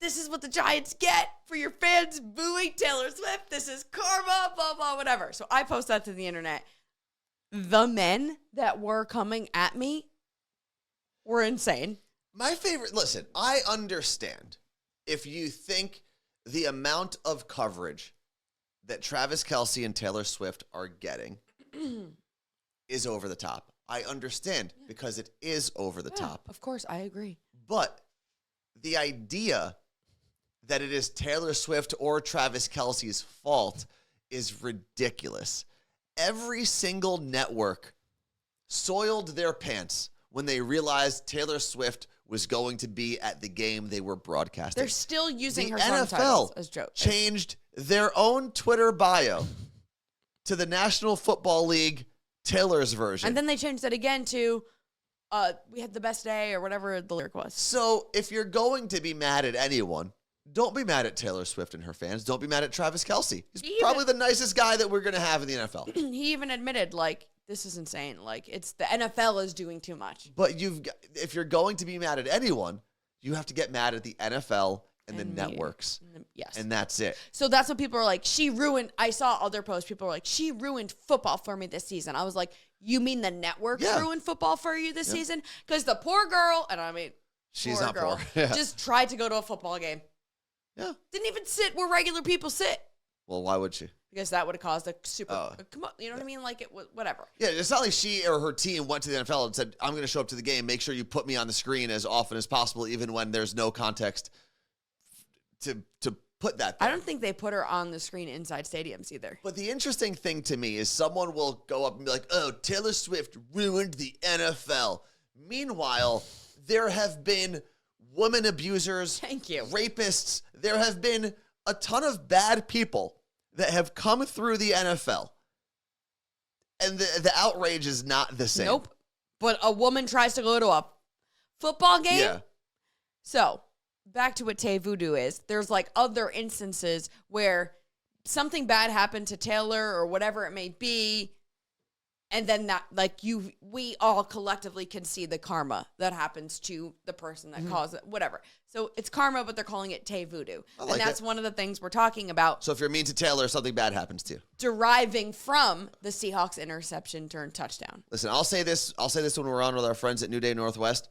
B: this is what the Giants get for your fans booing Taylor Swift. This is karma, blah, blah, whatever. So I post that to the internet. The men that were coming at me were insane.
A: My favorite, listen, I understand if you think the amount of coverage that Travis Kelce and Taylor Swift are getting is over the top. I understand because it is over the top.
B: Of course, I agree.
A: But the idea that it is Taylor Swift or Travis Kelce's fault is ridiculous. Every single network soiled their pants when they realized Taylor Swift was going to be at the game they were broadcasting.
B: They're still using her
A: The
B: song titles as
A: NFL
B: jokes.
A: changed their own Twitter bio to the National Football League Taylor's version.
B: And then they changed that again to we had the best day or whatever the lyric was.
A: So if you're going to be mad at anyone, don't be mad at Taylor Swift and her fans. Don't be mad at Travis Kelce. He's probably the nicest guy that we're going to have in the NFL.
B: He even admitted, like, this is insane. Like, it's the NFL is doing too much.
A: But if you're going to be mad at anyone, you have to get mad at the NFL and the networks.
B: Yes.
A: And that's it.
B: So that's what people are like, she ruined. I saw other posts. People were like, she ruined football for me this season. I was like, you mean the networks ruined football for you this season? Because the poor girl, and I mean,
A: she's not poor. Yeah.
B: Just tried to go to a football game.
A: Yeah.
B: Didn't even sit where regular people sit.
A: Well, why would she?
B: Because that would have caused a super, you know what I mean? Like, whatever.
A: Yeah, it's not like she or her team went to the NFL and said, I'm going to show up to the game. Make sure you put me on the screen as often as possible, even when there's no context to put that there.
B: I don't think they put her on the screen inside stadiums either.
A: But the interesting thing to me is someone will go up and be like, oh, Taylor Swift ruined the NFL. Meanwhile, there have been women abusers, rapists. There have been a ton of bad people that have come through the NFL. And the outrage is not the same.
B: Nope. But a woman tries to go to a football game?
A: Yeah.
B: So, back to what Tay Voodoo is. There's like other instances where something bad happened to Taylor or whatever it may be. And then that, like, we all collectively can see the karma that happens to the person that caused it, whatever. So it's karma, but they're calling it Tay Voodoo. And that's one of the things we're talking about.
A: So if you're mean to Taylor, something bad happens to you.
B: Deriving from the Seahawks interception turned touchdown.
A: Listen, I'll say this when we're on with our friends at New Day Northwest.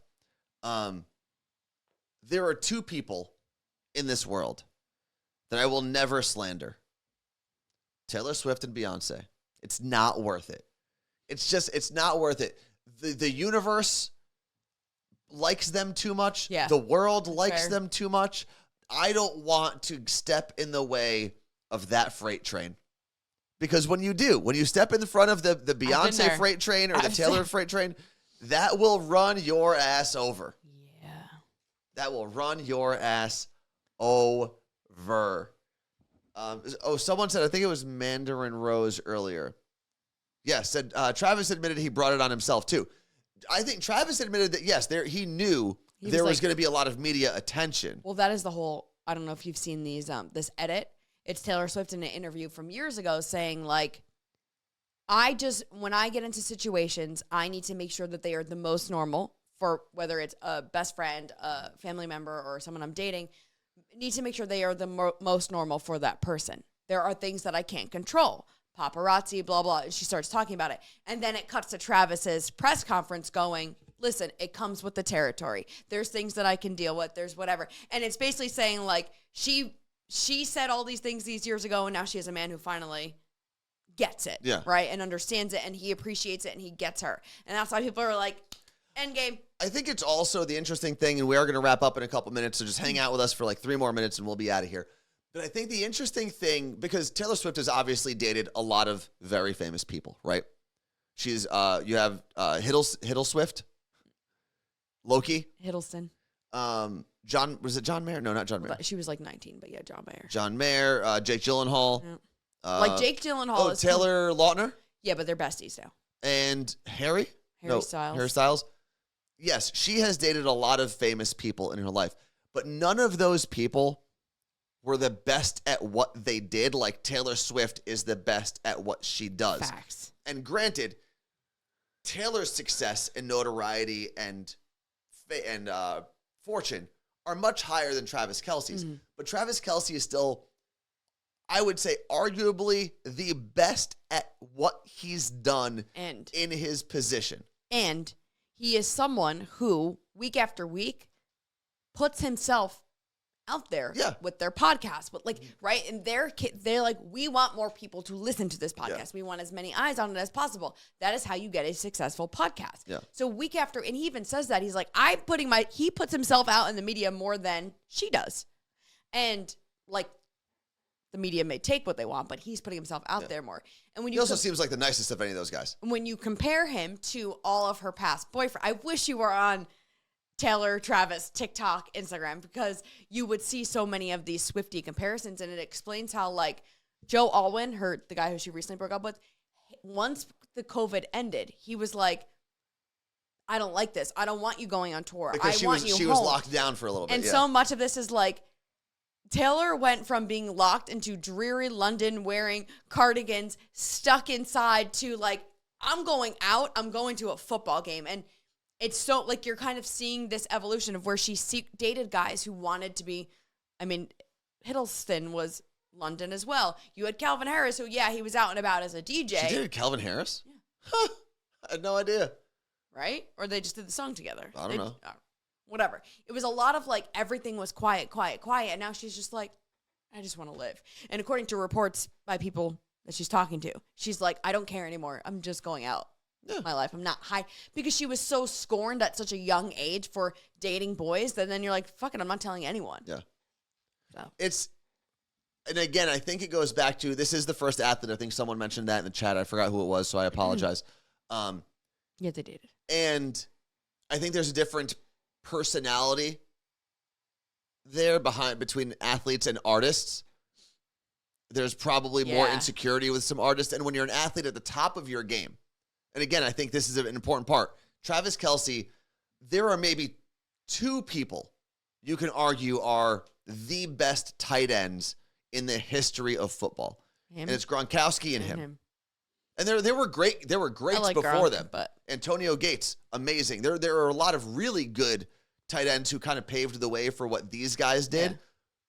A: There are two people in this world that I will never slander. Taylor Swift and Beyonce. It's not worth it. It's not worth it. The universe likes them too much.
B: Yeah.
A: The world likes them too much. I don't want to step in the way of that freight train. Because when you step in front of the Beyonce freight train or the Taylor freight train, that will run your ass over.
B: Yeah.
A: That will run your ass over. Someone said, I think it was Mandarin Rose earlier. Yes, said Travis admitted he brought it on himself too. I think Travis admitted that, yes, he knew there was going to be a lot of media attention.
B: Well, that is the whole, I don't know if you've seen these this edit. It's Taylor Swift in an interview from years ago saying, like, when I get into situations, I need to make sure that they are the most normal for whether it's a best friend, a family member, or someone I'm dating. Need to make sure they are the most normal for that person. There are things that I can't control. Paparazzi, blah, blah. She starts talking about it. And then it cuts to Travis's press conference going, listen, it comes with the territory. There's things that I can deal with. There's whatever. And it's basically saying, like, she said all these things these years ago, and now she has a man who finally gets it, right? And understands it, and he appreciates it, and he gets her. And that's why people are like, endgame.
A: I think it's also the interesting thing, and we are going to wrap up in a couple minutes, so just hang out with us for like 3 more minutes, and we'll be out of here. But I think the interesting thing, because Taylor Swift has obviously dated a lot of very famous people, right? She's, you have Hiddle Swift, Loki.
B: Hiddleston.
A: Was it John Mayer? No, not John Mayer.
B: But she was like 19, but yeah, John Mayer.
A: John Mayer, Jake Gyllenhaal.
B: Yeah. Like Jake Gyllenhaal is
A: Taylor Lautner?
B: Yeah, but they're besties now.
A: And Harry
B: Styles.
A: Harry Styles. Yes, she has dated a lot of famous people in her life, but none of those people were the best at what they did, like Taylor Swift is the best at what she does.
B: Facts.
A: And granted, Taylor's success and notoriety and fortune are much higher than Travis Kelce's. Mm-hmm. But Travis Kelce is still, I would say, arguably the best at what he's done in his position.
B: And he is someone who, week after week, puts himself out there with their podcast, but like, right? And they're like, we want more people to listen to this podcast. Yeah. We want as many eyes on it as possible. That is how you get a successful podcast. Yeah. So week after, and he even says that, he's like, he puts himself out in the media more than she does. And like, the media may take what they want, but he's putting himself out there more. And when
A: he also seems like the nicest of any of those guys.
B: When you compare him to all of her past boyfriends, I wish you were on Taylor, Travis, TikTok, Instagram, because you would see so many of these Swiftie comparisons, and it explains how, like, Joe Alwyn, the guy who she recently broke up with, once the COVID ended, he was like, I don't like this. I don't want you going on tour.
A: Because she was locked down for a little bit.
B: And so much of this is like, Taylor went from being locked into dreary London, wearing cardigans, stuck inside, to like, I'm going out. I'm going to a football game. And it's so, like, you're kind of seeing this evolution of where she dated guys who wanted to be, I mean, Hiddleston was London as well. You had Calvin Harris, who, he was out and about as a DJ.
A: She dated Calvin Harris? Yeah. Huh. I had no idea.
B: Right? Or they just did the song together.
A: I don't know.
B: Whatever. It was a lot of, like, everything was quiet. And now she's just like, I just want to live. And according to reports by people that she's talking to, she's like, I don't care anymore. I'm just going out. My life. I'm not high. Because she was so scorned at such a young age for dating boys that then you're like, fuck it, I'm not telling anyone.
A: Yeah.
B: So.
A: And again, I think it goes back to, this is the first athlete. I think someone mentioned that in the chat. I forgot who it was, so I apologize.
B: Yeah, they dated.
A: And I think there's a different personality there between athletes and artists. There's probably more insecurity with some artists. And when you're an athlete at the top of your game, and again, I think this is an important part. Travis Kelce, there are maybe two people you can argue are the best tight ends in the history of football. And it's Gronkowski and him. And they were great. There were greats before them.
B: But
A: Antonio Gates, amazing. There are a lot of really good tight ends who kind of paved the way for what these guys did. Yeah.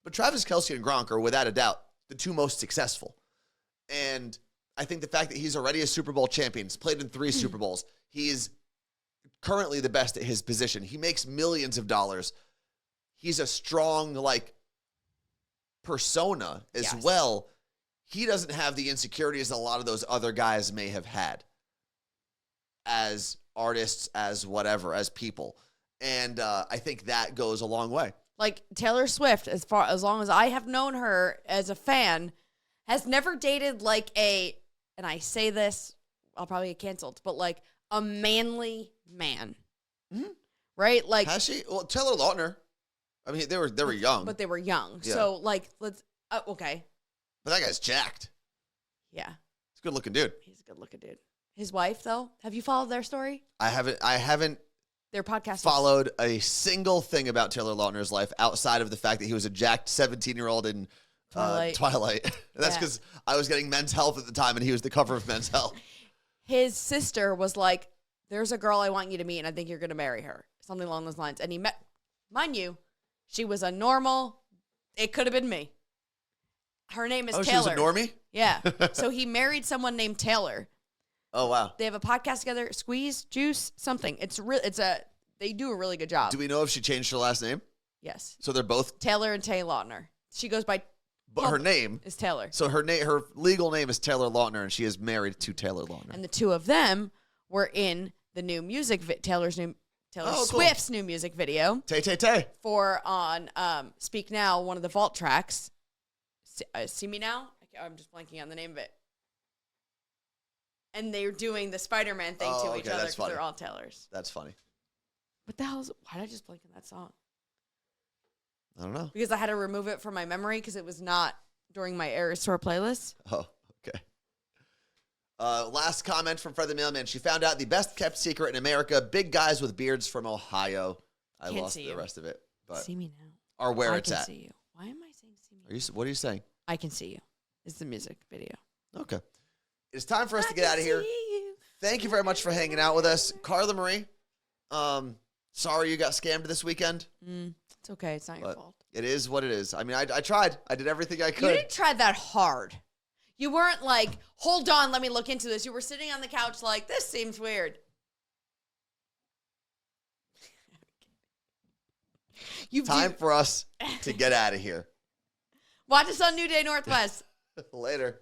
A: But Travis Kelce and Gronk are, without a doubt, the two most successful. And I think the fact that he's already a Super Bowl champion, he's played in 3 Super Bowls, he is currently the best at his position. He makes millions of dollars. He's a strong, like, persona as well. He doesn't have the insecurities a lot of those other guys may have had as artists, as whatever, as people. And I think that goes a long way.
B: Like, Taylor Swift, as long as I have known her as a fan, has never dated like and I say this, I'll probably get canceled, but like a manly man. Mm-hmm. Right? Like,
A: has she? Well, Taylor Lautner. I mean, they were young.
B: But they were young. Yeah. So, like, okay.
A: But that guy's jacked.
B: Yeah.
A: He's a good-looking dude.
B: He's a good-looking dude. His wife, though, have you followed their story?
A: I haven't
B: their podcast
A: followed a single thing about Taylor Lautner's life outside of the fact that he was a jacked 17-year-old in Twilight. That's because I was getting Men's Health at the time, and he was the cover of Men's Health. His
B: sister was like, there's a girl I want you to meet, and I think you're going to marry her. Something along those lines. And he met, mind you, she was a normal, it could have been me. Her name is Taylor.
A: She was a normie?
B: Yeah. So he married someone named Taylor.
A: Oh, wow.
B: They have a podcast together, Squeeze, Juice, something. They do a really good job.
A: Do we know if she changed her last name?
B: Yes.
A: So they're both
B: Taylor and Tay Lautner. She goes by,
A: but her name
B: is Taylor.
A: So her legal name is Taylor Lautner, and she is married to Taylor Lautner.
B: And the two of them were in the new music, Taylor Swift's new music video.
A: Tay.
B: For on Speak Now, one of the Vault tracks. See Me Now? I'm just blanking on the name of it. And they're doing the Spider-Man thing to each other because they're all Taylors.
A: That's funny.
B: What the hell why did I just blank on that song?
A: I don't know.
B: Because I had to remove it from my memory because it was not during my Eras Tour playlist.
A: Oh, okay. Last comment from Fred the Mailman. She found out the best kept secret in America, big guys with beards from Ohio. I lost the rest of it. But
B: see me now.
A: Or where it's at.
B: I can see you. Why am I saying see me now?
A: What are you saying?
B: I can see you. It's the music video.
A: Okay. It's time for us to get out of here. Thank you very much for hanging out with us. Carla Marie, sorry you got scammed this weekend.
B: It's okay. It's not your fault.
A: It is what it is. I mean, I tried. I did everything I could.
B: You didn't try that hard. You weren't like, hold on, let me look into this. You were sitting on the couch like, this seems weird.
A: Time for us to get out of here.
B: Watch us on New Day Northwest.
A: Later.